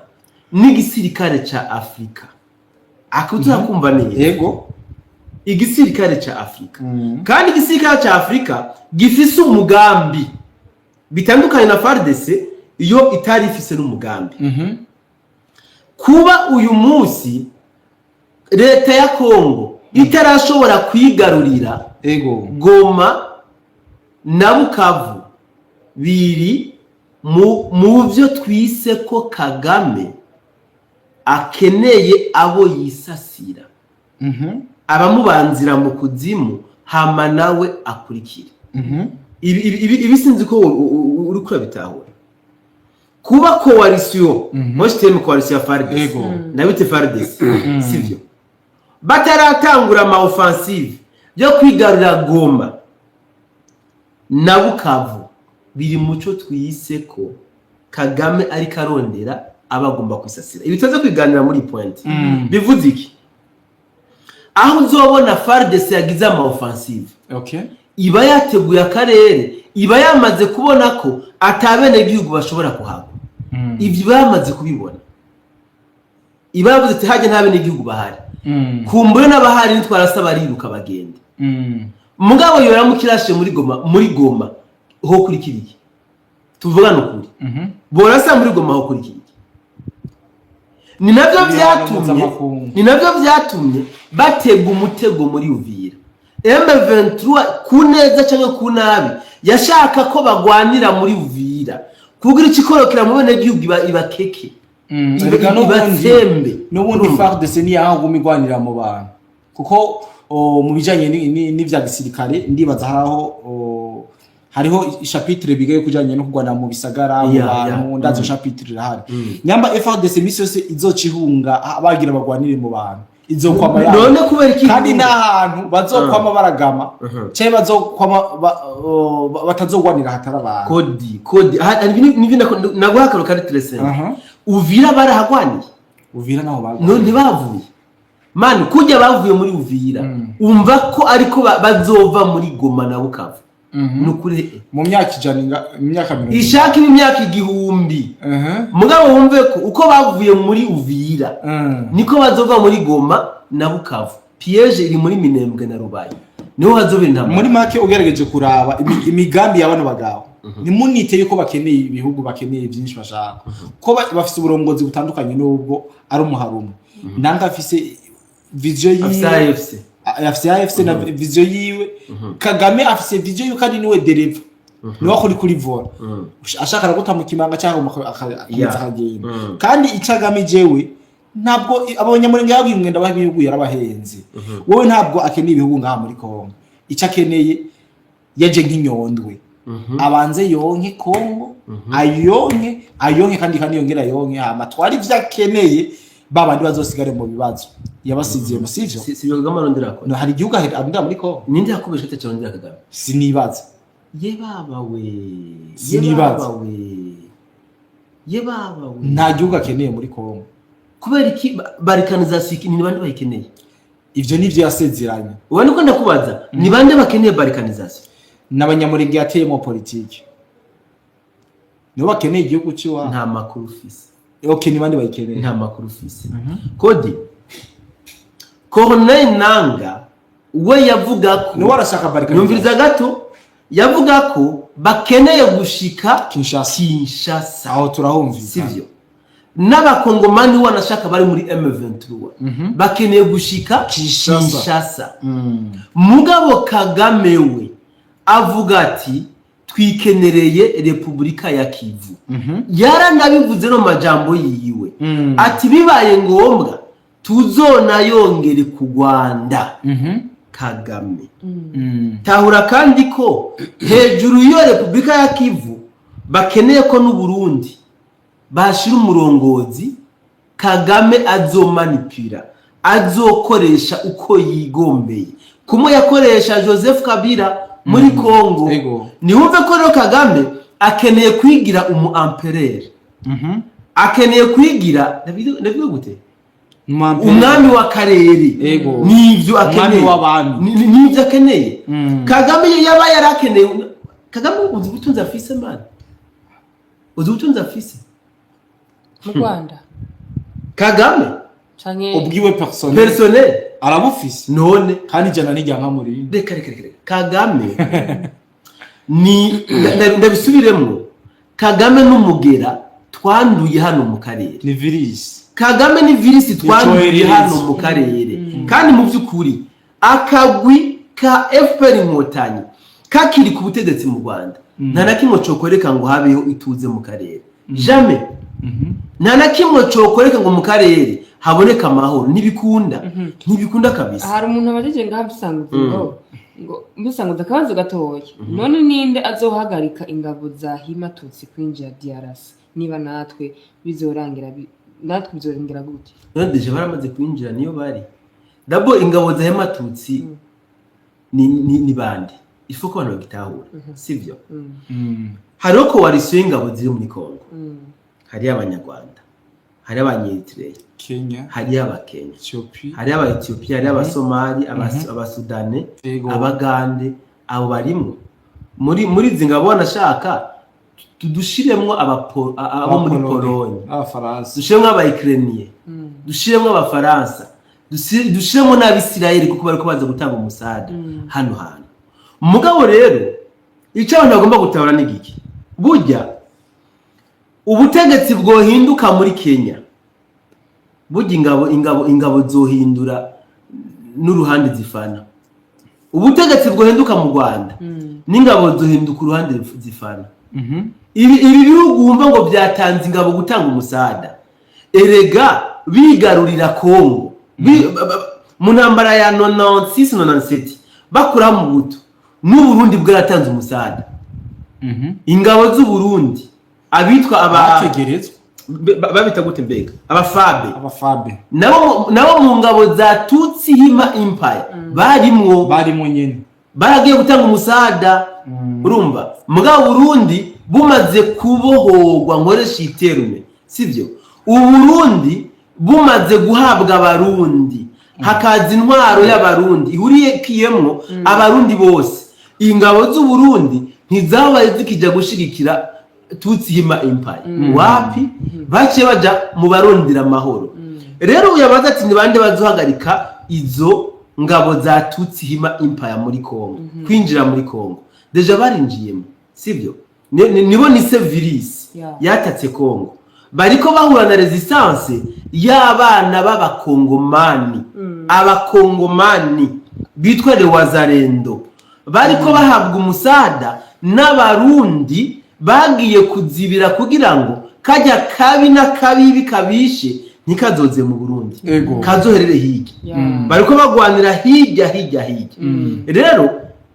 ni gisirikare ca Afrika akutura kumva neza yego igisirikare ca Afrika kandi igisirikare ca Afrika gifise umugambi bitandukanye na FARDC iyo itari ifise n'umugambi kuba uyu munsi leta ya Kongo itarashobora kwigarurira Goma na Bukavu biri mu byo twise ko Kagame akeneye abo yisasira abamubanzira mu kuzimu hama nawe akurikira ibi sinzi ko uri kurabitahura kuba coalition moi system coalition FARDC nabite FARDC sivyo bataratangura ama offensive byo kwigarura Goma na Bukavu biri muco twise ko Kagame ari karondera abagomba kwisasira ibitaze kwiganira muri point bivuze iki aho uzobona FARDC yagize ama offensive iba yateguye akarere iba yamaze kubona ko atabene gihugu bashobora kuhagwa ibyo bamaze kubibona iba yavuze ati haje ntabene gihugu bahari kumbure n'abahari nitwarasaba ariruka bagende mugabo yora mukirashe muri Goma ho kurikiriye tuvugana ukuri borasa muri Goma ho kurikiriye ni navyo vyatumye batega umutego muri Uvira M23 kuneza cyangwa kunabi yashaka ko bagwanira muri Uvira kugira ikikorokera mu bene gihugu ibakeke n'ubundi FARDC ni aho gumigwanira mu bantu kuko mu bijanye n'ivya gisirikare ndibaza hariho chapitre bigaye kujanye no kugwana mu bisagara mu bantu ndazo chapitre rahari nyamba FARDC misi yose izocihunga abagira bagwanire mu bantu izokwama none kubera iki kandi nahantu bazokwama baragama cye bazokwama batazogwanira hatara abantu kodi nibi naguhakaro kari 3 Uvira barahagwaniye Uvira naho none bavuye mani kujya bavuye muri Uvira umva ko ariko bazova muri Goma na Bukavu nukuri mu myaka ijana imyaka 100 ishaka imyaka 1000 mugabo wumve ko uko bavuye muri Uvira niko bazova muri Goma na Bukavu piège iri muri Minembwe na Rubaye niho hazobera intambara muri make ugerageje kuraba imigambi y'abana bagabo ni munite yuko bakeneye ibihugu bakeneye byinshi bashaka ko bafite uburongozi butandukanye n'ubwo ari umuharumo nanga afise vision yiwe afise AFC na vision yiwe Kagame afise vision yuko ari niwe dereva niwe akuri kuri vola ashaka guta mu kimanga cyangwa akagenda kandi icagame jewe ntabwo abanyamurenge yabwiye umwenda w'ibihugu yarabahenze wowe ntabwo akeneye ibihugu ngaha muri Kongo icakeneye yaje nk'inyondwe abanze yonke Kongo ayonke kandi yongera yonke amatwari ivyakeneye babandi bazosigare mu bibazo yabasiziye musivyo sivyo Kagame arondera ko hari igihugu arondera muri Kongo ninde yakubesha ate cyarondera Kagame sinibaza ye baba we nta gihugu akeneye muri Kongo kubera iki balkanization ni bande bayikeneye ivyo nivyo yasezeranye ubone ko ndakubaza ni bande bakeneye balkanization n'abanyamurenge yateyemo politiki nibo bakeneye igihugu ciwa nta makuru ufise okay ni bande bayikeneye nta makuru ufise kodi Corneille Nanga we yavuga ko ni warashaka balkanization numviriza gato yavuga ko bakeneye gushika Kinshasa aho turahumvira sivyo n'abakongomani wanashaka bari muri M23 bakeneye gushika Kinshasa mugabo Kagame we avuga ati twikenereye Republika ya Kivu yaranabivuze no majambo yiwe ati bibaye ngombwa tuzona yongere ku Rwanda Kagame tahura kandi ko hejuru yo Republika ya Kivu bakeneye ko n'u Burundi bashira umurongozi Kagame azomanipira azokoresha uko yigombeye kumo yakoresha Joseph Kabila muri Kongo niwumve ko rero Kagame akeneye kwigira empereur akeneye kwigira ndabivuga gute umwami wa karere nivyo akeneye nivyo akeneye Kagame yaba yarakeneye Kagame uzi ubutunzi afise man uzi ubutunzi afise mu Rwanda Kagame canke ubwiwe personnel arabufise none kandi jana nijya nka muri reka Kagame ni ndabisubiremo Kagame n'umugera twanduye hano mu karere ni virus Kagame ni virus twanduye hano mu karere kandi mu byukuri akagwi ka FPR Inkotanyi kakiri ku butegetsi mu Rwanda nta nakimwe cokoreka ngo habeho ituze mu karere jamais nta nakimwe cokoreka ngo mu karere haboneka amahoro ntibikunda kabisa hari umuntu abajeje ngaha bisanzwe ngo bisanzwe akabazo gatoya none ninde azohagarika ingabo za Himatutsi kwinjira DRC niba natwe bizorangira gute none deje baramaze kwinjira niyo bari dabo ingabo za Himatutsi ni bande ifuko abantu bagitahura sivyo hari uko warisuye ingabo ziri muri Kongo hari abanyarwanda hari abanyeritrea Kenya hari abakenya hari aba-Ethiopia hari aba-Somali aba-Sudane abagande abo barimo muri zingabo banashaka tudushiremwo abo muri Pologne abafaransa dushiremwo aba-Ukraine dushiremwo abafaransa dushiremwo n'Abisirayeli kuko bari kubaza gutanga umusada hano mugabo rero icyo abantu bagomba gutabara n'igiki burya ubutegetsi bwohinduka muri Kenya burya ingabo zohindura n'uruhande zifana ubutegetsi bwohinduka mu Rwanda n'ingabo zohinduka uruhande zifana ibi bihugu wumva ngo byatanze ingabo gutanga umusada erega bigarurira Kongo mu ntambara ya 96-97 bakura mu buto n'u Burundi bwaratanze umusada ingabo z'u Burundi abitwa abategerezwa babita gute mbega abafabe nabo mu ngabo za Tutsi-Hima Empire barimo nyene baragiye gutanga umusada urumva mugabo Burundi bumaze kubohorwa nkoresha iterume sivyo u Burundi bumaze guhabwa abarundi hakaza intwaro y'abarundi ihuriyemo abarundi bose. Ingabo z'u Burundi ntizabaye zikijya gushigikira Tutsihima Empire wapi bace baja mu barondira amahoro. Rero yabaza ati nibande bazuhagarika izo ngabo za Tutsihima Empire muri Kongo kwinjira muri Kongo. Deja barinjiyemo sivyo, nibo ni virus yatatse Kongo, bariko bahura na resistance y'abana b'abakongomani. Abakongomani bitwa de Wazalendo bariko bahabwa umusada n'abarundi bagiye kuzibira kugira ngo kajya kabi na kabibi kabishe nikazoze mu Burundi kazoherere hirya. Bariko bagwanira hirya. Rero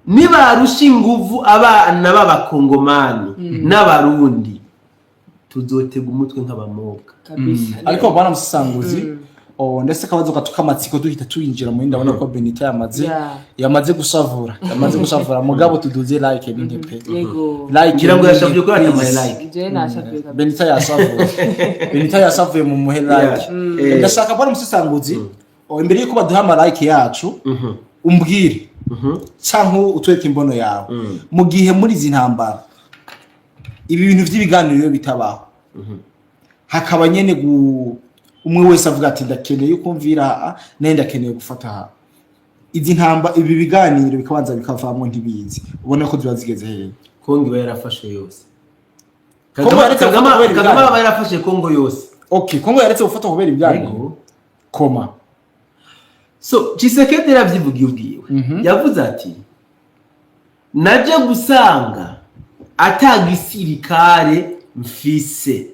nibarusha inguvu abana b'abakongomani n'abarundi tuzotega umutwe nk'abamobwa kabisa. Ariko bana musanguzi ndetse kabazo katukamatiko duhita tuyinjira mu ndabona ko Benita yamaze gusavura mugabo tuduze like n'intepe like ngira ngo yashavye ko atamaye like je nashavye Benita yasavuye mu muhe like. Ndashaka bana musanguzi imbere yuko baduha ama like yacu umbwire canke utweke imbono yawe mu gihe muri izi ntambara ibi bintu by'ibiganiro bitabaho hakaba nyene umwe wese avuga ati ndakeneye kumvira nenda keneye gufata izi ntamba ibi biganiro bikabanza bikavamwe ntibizi ubona ko zibazigeze hehe. Kongo iba yarafashe yose. Kagama aba yarafashe Kongo yose. Okay, Kongo yaretse gufata kubera ibiganiro koma. So Tshisekedi yaravyivugiye ubwiwe yavuze ati naje gusanga atagisirikare mfise.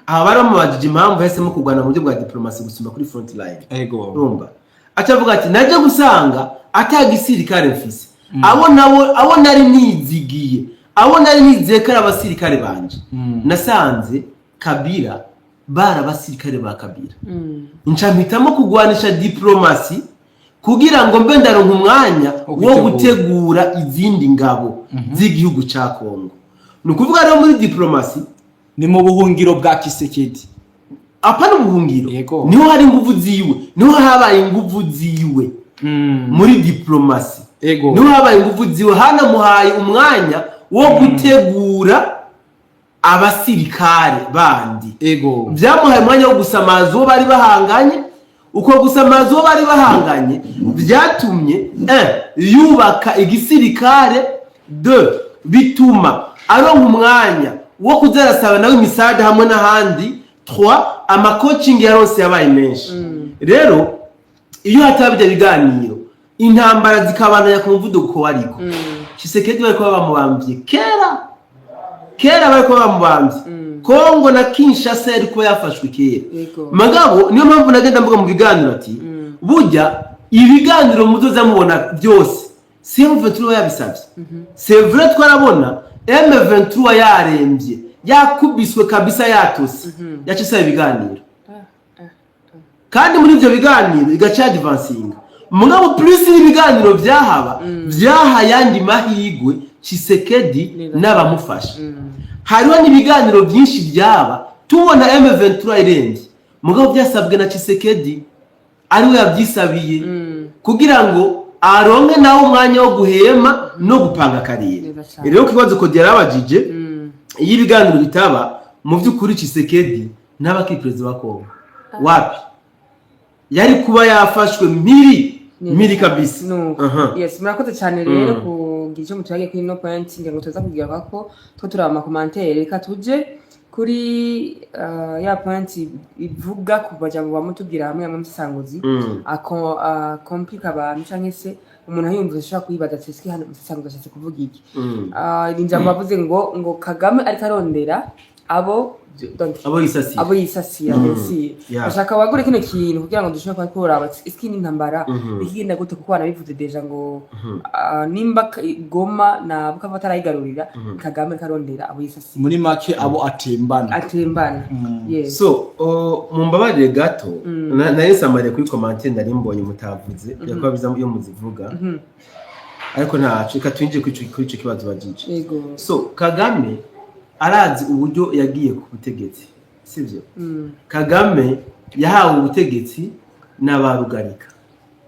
Aba baramubajije impamvu yahisemo kurwana mu buryo bwa diplomasi gusuma kuri front line. Urumva acavuga ati naje gusanga atagisirikare mfise. Abo nari nizigiye, abo nari nizeye ko ari abasirikare banje. Nasanze Kabila bara abasirikare ba Kabila. Ncampitamo kugwanisha diplomasi kugira ngo mbe ndaronka umwanya wo gutegura izindi ngabo z'igihugu ca Kongo. Nukuvuga rero muri diplomasi ni mu buhungiro bwa Tshisekedi. Apana ubuhungiro niho hari inguvu ziwe, niho habaye inguvu ziwe muri diplomasi. Niho habaye inguvu ziwe, hana muhaye umwanya wo gutegura abasirikare bandi. Byamuhaye umwanya wo gusamaza uwo bari bahanganye. Uko gusamaza uwo bari bahanganye byatumye yubaka igisirikare bituma aronka umwanya wo kuzarasaba nawe imisada hamwe n'ahandi. 3 amacoaching yarose yabaye menshi. Rero iyo hatabye biganiro intambara zikabandanya ku muvuduko wariko Tshisekedi bariko bamubambye kera bariko bamubambye Kongo na Kinshasa yariko yafashwe kera. Magabo niyo mpamvu nagenda mvuga mu biganiro ati burya ibiganiro muzoza mubona byose M23 yabisabye. C'est vrai twarabona M23 yarembye yakubiswe kabisa yatose yacisa ibiganiro kandi muri ivyo biganiro igaca advancinga mugabo plus ibiganiro byahaba byahayandi mahigwe Tshisekedi n'abamufasha. Hariho n'ibiganiro byinshi byaba tubona M23 irembye mugabo byasabwe na Tshisekedi ariwe yabyisabiye kugira ngo aronke nawo umwanya wo guhema no gupanga kariyeri. Rero kibazo ko yarabajije iyo ibiganiro bitaba mu by'ukuri Tshisekedi n'abakipereza wa Kongo wapi yari kuba yafashwe miri kabisa. Yes, murakoze cyane rero kugira icyo muturage kuri no point ngo tuza kugira ko turaba commentaire. Reka tuje kuri ya point ivuga kubajambo bamutubwira hamwe musanguzi komplika abantu cyangwa se umuntu ayumva ashaka kuyibaza ati hano musanguzi ashaka kuvuga iki. Injambo bavuze ngo Kagame ariko arondera abo yisasiya mbese ashaka bagure kino kintu kugira ngo dushobore kuraba iskini ntambara ikigenda gute kuko banabivuze deja ngo nimba Goma na bukava tarayigarurira Kagame karondera abo yisasiya muri make abo atembana. Yes. So mumbabarire gato nayisamariye kuri commentaire nari mbonye mutavuze yakwa biza yo muzivuga ariko ntacu ikatwinje kuri ico kibazo bajije. So Kagame arazi uburyo yagiye ku butegetsi sivyo. Kagame yahawe ubutegetsi n'abarugarika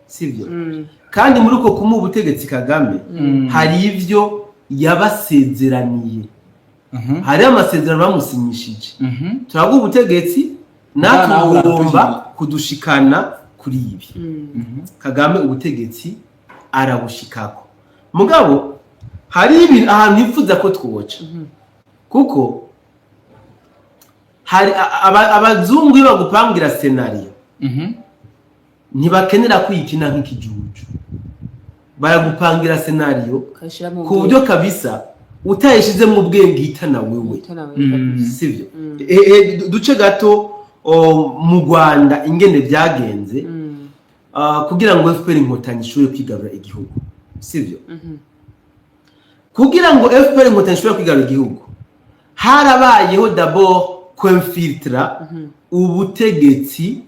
sivyo kandi muri uko kumuha ubutegetsi Kagame hari ivyo yabasezeraniye hari amasezerano bamusinyishije turaguha ubutegetsi natwe tugomba kudushikana kuri ibi Kagame ubutegetsi arabushikako mugabo hari ibintu ahantu yifuza ko twoca kuko hari abazungu bagupangira scenario ntibakenera kwikina nk'ikijuju baragupangira scenario ku buryo kabisa utayishize mu bwenge hitana wewe sivyo duce gato mu Rwanda ingene byagenze kugira ngo FPR inkotanyi ishobore kwigarura igihugu sivyo kugira ngo FPR inkotanyi ishobore kwigarura igihugu harabayeho d'abord kwinfiltra ubutegetsi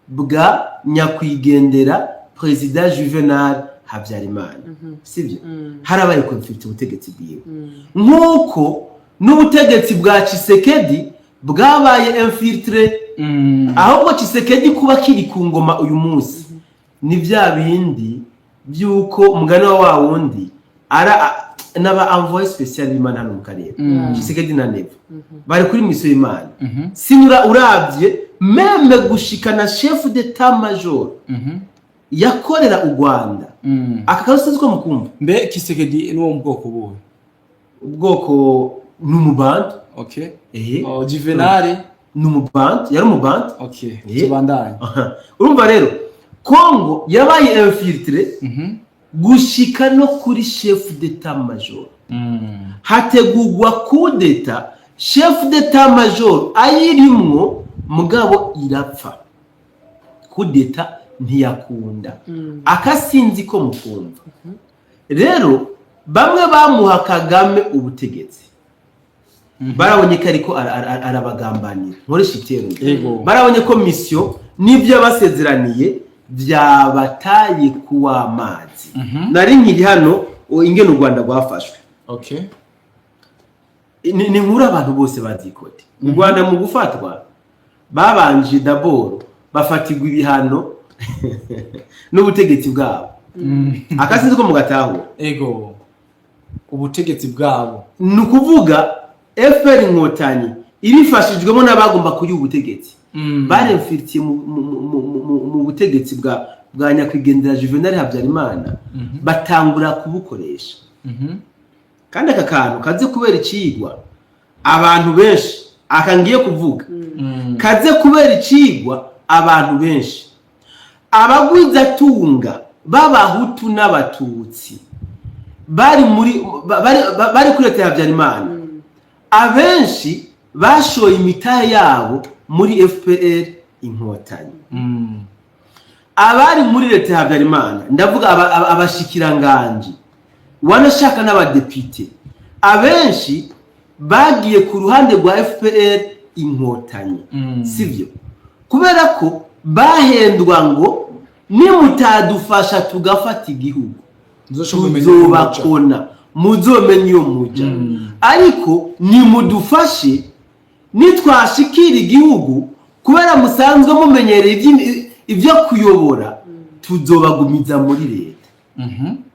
bwa nyakwigendera President Juvenal Habyarimana sivyo harabaye kwinfiltra ubutegetsi bwiwe nkuko n'ubutegetsi bwa Tshisekedi bwabaye infiltré ahubwo Tshisekedi kuba kiri ku ngoma uyu munsi ni bya bindi byuko umugani wa wundi ara naba envoyé spécial y'Imana hano mu karere Tshisekedi na Neva bari kuri mission y'Imana sinura uravye meme gushikana chef d'état major yakorera u Rwanda akakarusizwe mu kumva mbe Tshisekedi ni wo mu bwoko buwe ubwoko n'umuband okay Juvenal n'umuband yari umuband okay tubandanye urumva rero Kongo yabaye infiltré gushika no kuri chef d'état major hategurwa coup d'état chef d'état major ayirimwo mugabo irapfa coup d'état ntiyakunda akasinzi ko mukumva rero bamwe bamuha Kagame ubutegetsi barabonye ko ariko arabagambanira nkoresha itero barabonye ko mission nibyo basezeraniye byabataye kuwa amazi nari nkiri hano ingene u Rwanda rwafashwe okay ni nkuru abantu bose bazikote mu Rwanda mu gufatwa babanje d'abord bafatigwa ibihano n'ubutegetsi bwabo akasinzi ko mugataho ubutegetsi bwabo nukuvuga FPR inkotanyi ibifashijwemo n'abagomba kuri ubutegetsi baremfitiye mu butegetsi bwa nyakwigendera Juvenal Habyarimana batangura kubukoresha kandi aka kantu kaze kubera icigwa abantu benshi akangiye kuvuga kaze kubera icigwa abantu benshi abagwiza tunga b'abahutu n'abatutsi bari kuri leta ya Habyarimana abenshi bashoye imitahe yabo muri FPR inkotanyi abari muri leta ya Habyarimana ndavuga abashikiranganje wanashaka n'abadepite abenshi bagiye ku ruhande rwa FPR inkotanyi sivyo kubera ko bahendwa ngo nimutadufasha tugafata igihugu tuzobakona muzomenye iyo muja ariko nimudufashe nitwashikira igihugu kubera musanzwe mumenyereye ibyo kuyobora tuzobagumiza muri leta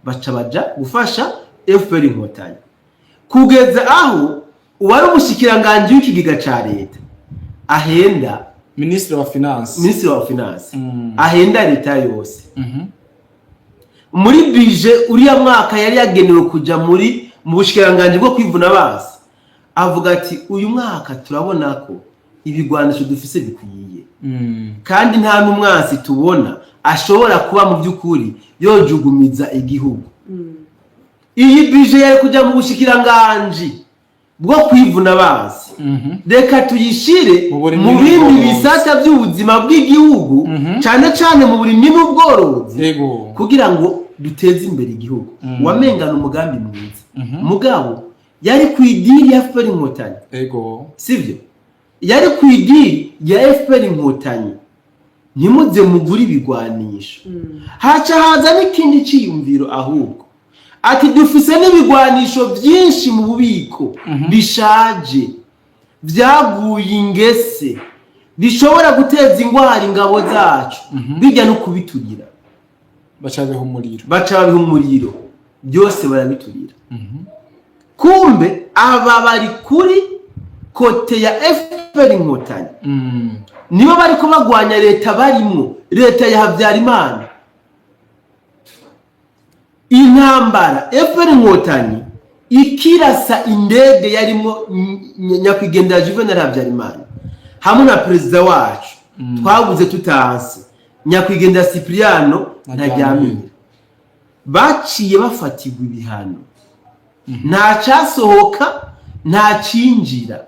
baca baja gufasha FPR inkotanyi kugeza aho uwari umushikiranganje w'ikigega ca leta ahenda Ministre wa finance ahenda leta yose muri bije uriya mwaka yari yagenewe kuja mu bushikiranganje bwo kwivuna basi avuga ati uyu mwaka turabona ko ibigwanisho dufise bikwiye kandi nta n'umwansi tubona ashobora kuba mu by'ukuri yojugumiza igihugu iyi bije yari kuja mu bushikiranganje bwo kwivuna basi reka tuyishire mu bindi bisata by'ubuzima bw'igihugu cyane cyane mu burimyi n'ubworozi kugira ngo duteze imbere igihugu wamengana umugambi mwiza mugabo yari kwidiri ya FPR inkotanyi sivyo yari kwidiri ya FPR inkotanyi ntimuze mugura ibigwanisho haca haza n'ikindi ciyumviro ahubwo ati dufise n'ibigwanisho byinshi mu bubiko bishaje byaguye ingese bishobora guteza ingwara ingabo zacu bijya no kubiturira baca babiha umuriro byose barabiturira. Kumbe aba bari kuri kote ya FPR Inkotanyi nibo bari ko bagwanya leta barimo, leta ya Habyarimana. Intambara FPR Inkotanyi ikirasa indege yarimo nyakwigendera Juvenal Habyarimana hamwe na perezida wacu twabuze tutanse nyakwigendera Cipriano Ntaryamira, baciye bafatirwa ibihano, nta cyasohoka nta cinjira.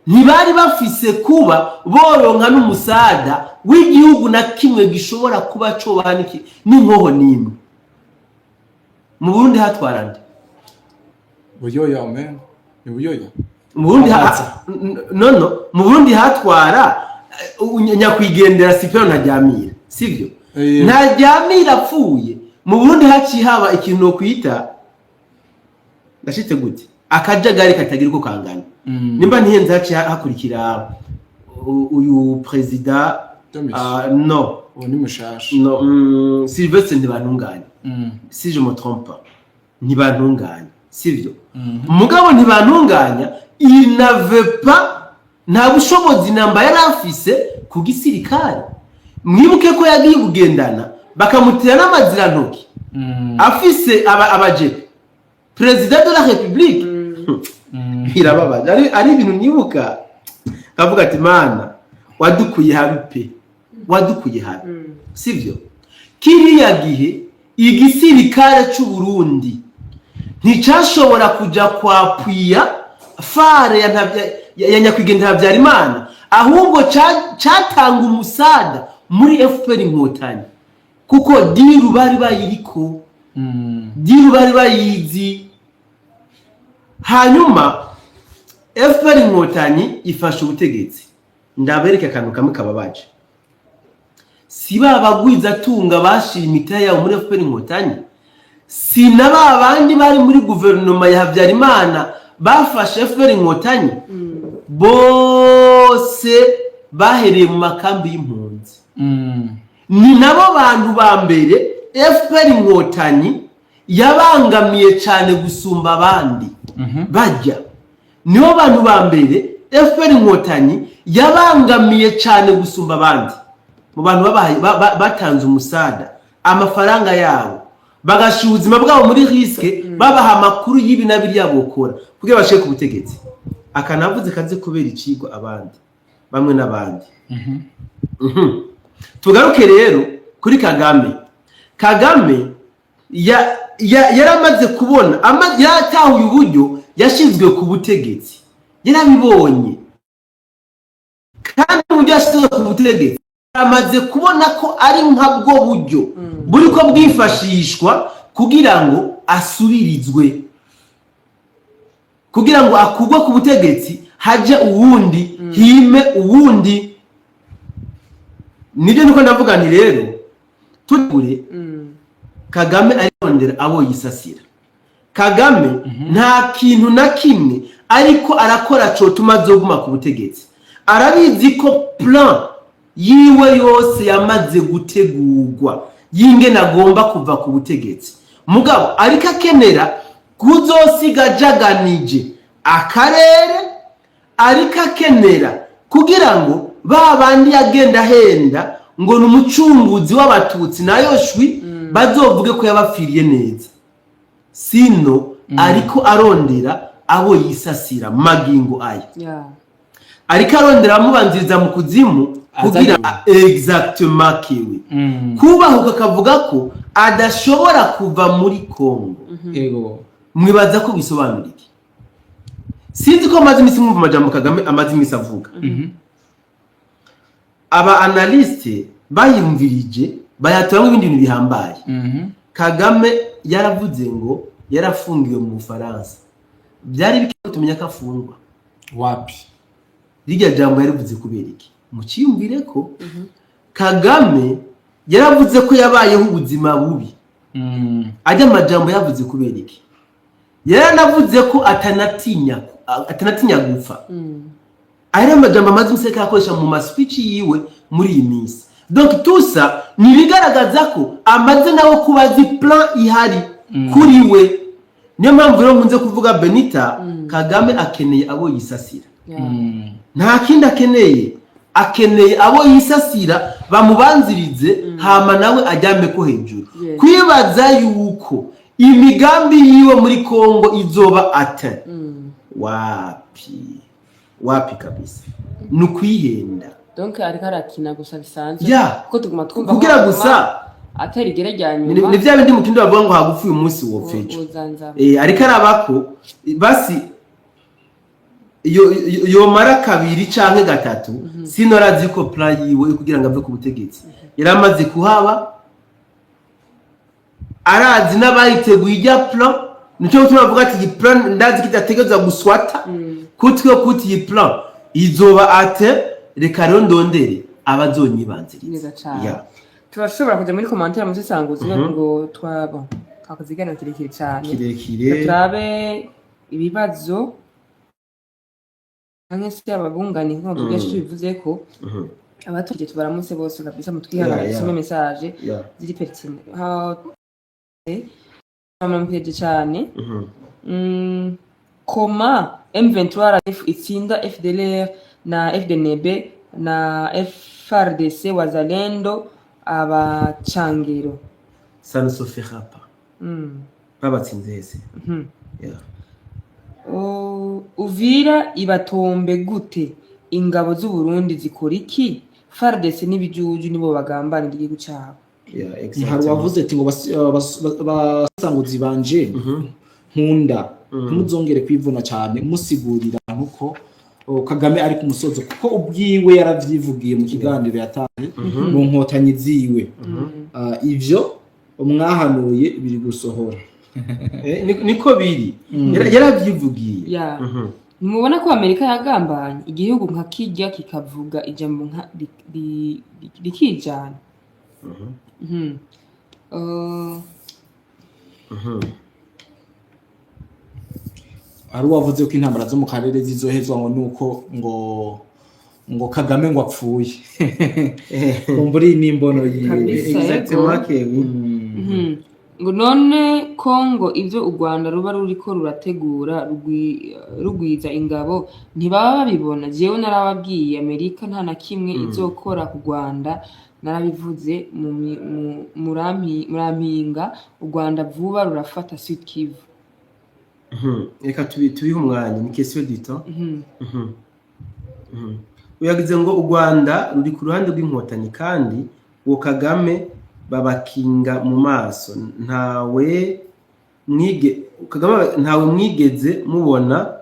Ntibari bafise kuba boronka n'umusada w'igihugu na kimwe gishobora kuba cobaniki n'inkoho nimwe. Mu Burundi hatwarande buyoya amen buyoya mu Burundi mu Burundi hatwara nyakwigendera Cipriano Ntaryamira, sivyo? Ntaryamira apfuye mu Burundi haci haba ikintu no kwita ndashite gute akajagari katagira uko kangana. Nimba ntihenze haci hakurikira uyu president no ni mushasha no Sylvestre Ntibantunganya, si je me trompe pas, Ntibantunganya, sivyo? Mugabo Ntibantunganya il n'avait pas nta bushobozi namba yari afise ku gisirikare. Mwibuke ko yagiye kugendana bakamutera n'amazira ntoki afise abaje president de la République. Irababaje ari ibintu nibuka kavuga ati mana wadukuye habi pe, wadukuye habi, sivyo? Kiriya gihe igisirikare cy'u Burundi nticashobora kuja kwapwiya fare ya nyakwigendera Habyarimana, ahubwo catanga umusada muri FPR Inkotanyi kuko diru bari bayiriko, diru bari bayizi. Hanyuma FPR Inkotanyi ifasha ubutegetsi. Ndabereka akantu kamwe kababaje, si babagwiza tunga bashira imitaya yabo muri FPR Inkotanyi, si naba abandi bari muri guverinoma ya Habyarimana bafashe FPR Inkotanyi, bose bahereye mu makambi y'impunzi. Ni nabo bantu ba mbere FPR Inkotanyi yabangamiye cyane gusumba abandi. Bajya nibo bantu ba mbere FPR Inkotanyi yabangamiye cyane gusumba abandi. Mu bantu batanze umusada amafaranga yabo bagashyira ubuzima bwabo muri riske, babaha amakuru y'ibi na biriya bokora kugira bashike ku butegetsi. Akanavuze kaze kubera icigwa abandi bamwe n'abandi. Tugaruke rero kuri Kagame. Kagame yaramaze kubona yatahuye uburyo yashizwe ku butegetsi, yarabibonye kandi uburyo yashizwe ku butegetsi amaze kubona ko ari nkabwo buryo buri ko bwifashishwa kugira ngo asubirizwe, kugira ngo akugwe ku butegetsi haje uwundi hime uwundi. Nibyo niko ndavuga nti rero turi Kagame arondera abo yisasira. Kagame nta kintu na kimwe ariko arakora cyo tumazoguma ku butegetsi. Arabizi ko plan yiwe yose yamaze gutegurwa yingene agomba kuva ku butegetsi. Mugabo ariko akenera kuzosiga jaganije akarere, ariko akenera kugira ngo babandi yagenda henda ngo numucunguzi w'abatutsi nayo shwi bazovuge ko yabafiriye neza. Sino ariko arondera abo yisasira magingo aya. Ariko arondera mubanziriza mu kuzimu kugira exactement kiwe. Kubaho kakavuga ko adashobora kuva muri Kongo. Ego. Mwibaza ko bisobanura iki? Sinzi ko amazi imisi mwumva amajambo Kagame amazi imisi avuga. Aba analyste bayumvirije bayatora ibindi bintu bihambaye. Kagame yaravuze ngo yarafungiwe mu Faransa. Byari bikeye tumenya ko afungwa. Wapi? Rijya jambo yaravuze kubera iki? Muciyumvire ko Kagame yaravuze ko yabayeho ubuzima bubi. Ajya amajambo yavuze kubera iki? Yaranavuze ko atanatinya gupfa. Aya majambo amaze umuseka akoresha mu speech yiwe muri iyi minsi. donc tusa nibigaragaza ko amaze nawo kubazi plan ihari kuri we. Niyo mpamvu rero nkunze kuvuga Benita Kagame akeneye abo yisasira. Nta kindi akeneye abo yisasira bamubanzirize hama nawe ajyame ko hejuru. Kwibaza yuko imigambi yiwe muri Kongo izoba ate wapi kabisa nukwihenda. Donc ariko arakina gusa bisanzwe kuko tuguma twumva kugira gusa atari gerejyanye ni bya bindi mutindo bavuga ngo hagupfuye umunsi wo fejo ariko arabako basi yo mara kabiri canke gatatu sinorazi ko plan yiwe kugira ngo ave ku butegetsi yaramaze kuhaba arazi n'abayiteguye ijya plan nico tunavuga ati iyi plan ndazi kitategeza guswata kuti iyi plan izoba ate reka rero ndondere abazonyibanziriza. Turashobora kujya muri commentaire muzisanguze ngo twakuzigana kirekire cyane turabe ibibazo ange se ababungani nko tugeshe bivuze ko abaturage tubaramutse bose kabisa mutwihangana some message ziri pertinent amampeje cyane comment M23 itsinda FDLR na FDNB na FARDC wazalendo abachangiro sana sofihapa babatsinzeze Uvira ibatombe gute ingabo z'u Burundi zikora iki FARDC n'ibijuju nibo bagambanira igihugu cyabo. Hari wavuze ati ngo basanguzi banje nkunda muzongere kwivuna cyane musigurira nuko Kagame ari ku musozo kuko ubwiwe yaravyivugiye mu kiganiro yataye mu nkotanyi ziwe ivyo umwahanuye biri gusohora niko biri yaravyivugiye. Mubona ko Amerika yagambanye igihugu nka kijya kikavuga ijambo nka rikijana. Ari wavuze ko intambara zo mu karere zizohezwa ngo nuko ngo Kagame ngo apfuye muri nimbono yiwe exactement ngo none Kongo ivyo u Rwanda ruba ruriko rurategura rugwiza ingabo ntibaba babibona. Jewe narababwiye Amerika nta na kimwe izokora ku Rwanda narabivuze murampinga u Rwanda vuba rurafata Sud Kivu. Reka tubihe umwanya ni question du temps. Uyagize ngo u Rwanda ruri ku ruhande rw'inkotanyi kandi uwo Kagame babakinga mu maso ntawe mwigeze mubona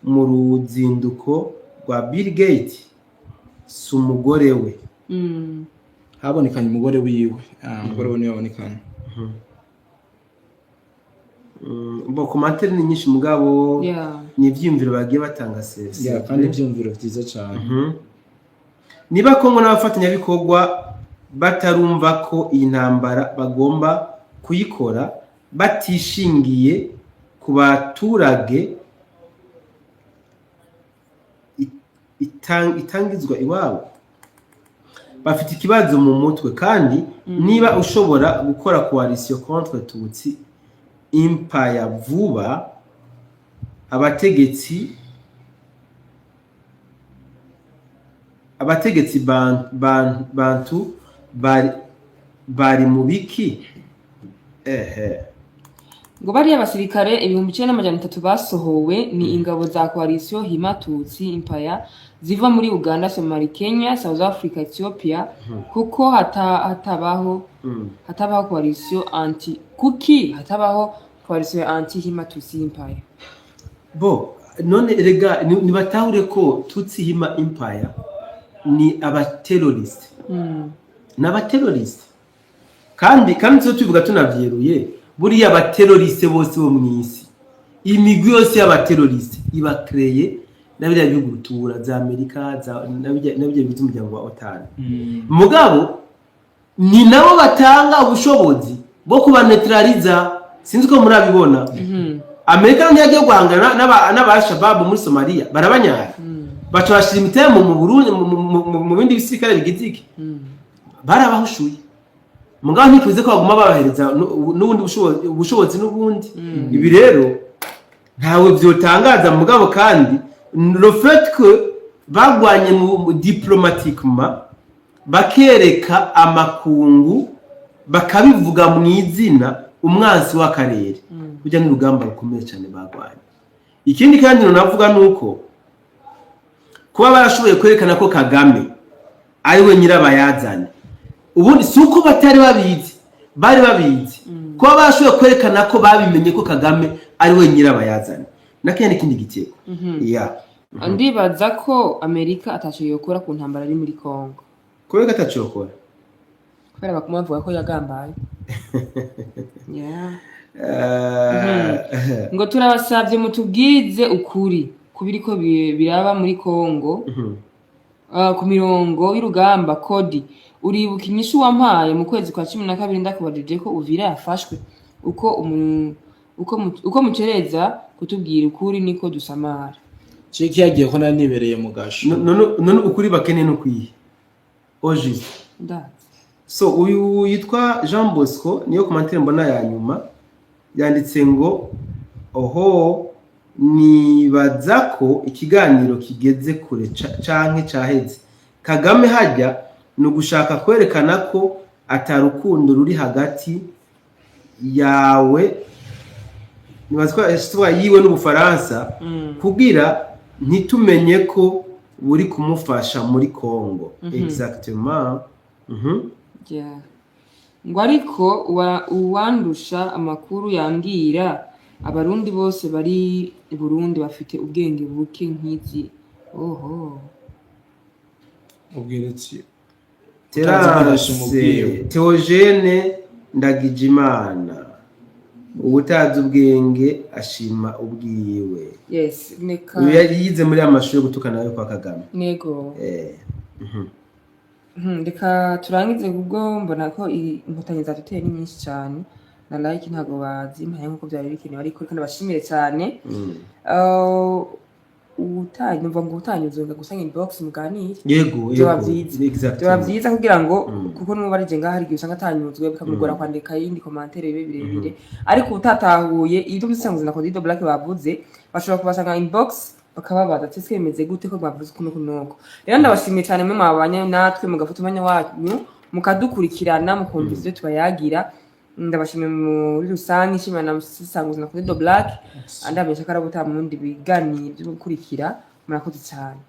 mu ruzinduko rwa Bill Gates si umugore we habonekanye umugore wiwe umugore we niwe wabonekanye. Commentaire ni nyinshi mugabo ni ivyumviro bagiye batanga sese kandi ivyumviro vyiza cyane. Niba Kongo n'abafatanya bikorwa batarumva ko iyi ntambara bagomba kuyikora batishingiye ku baturage itangizwa iwabo bafite ikibazo mu mutwe kandi niba ushobora gukora coalition contre Tutsi Empire vuba abategetsi bantu bari mu biki ngo bari abasirikare 1900 basohowe ni ingabo za coalition Hutu-Tutsi Empire ziva muri Uganda, Somalia, Kenya, South Africa, Ethiopia kuko hatabaho coalition hatabaho coalition anti-Hutu-Tutsi Empire. None rega nibatahure ko Tutsi Empire ni abateroriste n'abateroriste kandi zo tuvuga tunavyeruye buriya abateroriste bose bo mwisi imigwi yose y'abateroriste iba créé nabiriya bihugu rutura za Amerika nabyo bizumuryango wa OTAN mugabo ni nabo batanga ubushobozi bwo kubaneutraliza sinzi ko murabibona. Amerika ntiyagiye guhangana n'abashababu muri Somalia barabanyara baca bashira imitemo mu Burundi mu bindi bisirikare bigiziki barabahushuye mugabo ntikuze ko baguma babahereza n'ubundi ubushobozi n'ubundi ibi rero ntawe byotangaza mugabo kandi le fait que bagwanye mu diplomatiquement bakereka amakungu bakabivuga mu izina umwansi w'akarere kujya n'urugamba rukomeye cyane bagwanye. Ikindi kandi navuga nuko kuba barashoboye kwerekana ko Kagame ari we nyirabayazana ubundi suko batari babizi bari babizi kuba barashoboye kwerekana ko babimenye ko Kagame ari we nyirabayazana nakindi kindi giteko ndibaza ko Amerika ataciye yokora ku ntambara ari muri Kongo kubera ataciye yokora kubera bavuga ko yagambaye ngo turabasabye mutubwize ukuri kubiriko biraba muri Kongo ku mirongo y'urugamba kodi uribuka inyishu wampaye mu kwezi kwa 12 ndakubajije ko Uvira yafashwe uko mucereza kutubwira ukuri niko dusamara Cheki yagiye ko nanibereye mu gasho none ukuri bakene no kwiye oji so uyu yitwa Jean Bosco niyo commentaire mbona ya nyuma yanditse ngo oho nibaza ko ikiganiro kigeze kure canke caheze Kagame hajya no gushaka kwerekana ko atarukundo ruri hagati yawe nibaza yiwe n'Ubufaransa kugira ntitumenye ko buri kumufasha muri Kongo exactement ngo ariko uwandusha amakuru yambwira abarundi bose bari i Burundi bafite ubwenge buke nk'iki ubwiretse Theogene Ndagijimana ubutazi ubwenge ashima ubwiwe yize muri amashuri yo gutukana yo kwa Kagame nego reka turangize ubwo mbona ko inkotanyi zatuteye ni nyinshi cyane na like ntago bazimpaye nkuko byari bikenewe ariko kandi bashimire cyane numva ngo utanyuzunga gusanga inbox muganire byo byiza kugira ngo kuko n'ubarije ngaho ari gisanga atanyuzwe bikamugora kwandika yindi commentaire birebire ariko utatahuye ibyo bisanzwe na Codido Black bavuze bashobora kubasanga inbox bakababaza ati twemeze gute ko bavuze kunuko rero ndabashimiye cyane mwe mwabanye natwe mugafata umanya wanyu mukadukurikirana mukumva ibyo tubayagira ndabashimiye muri rusange ishimana musanguza na Codido Black andabesha karabuta mu ndi biganiro byo gukurikira murakoze cyane.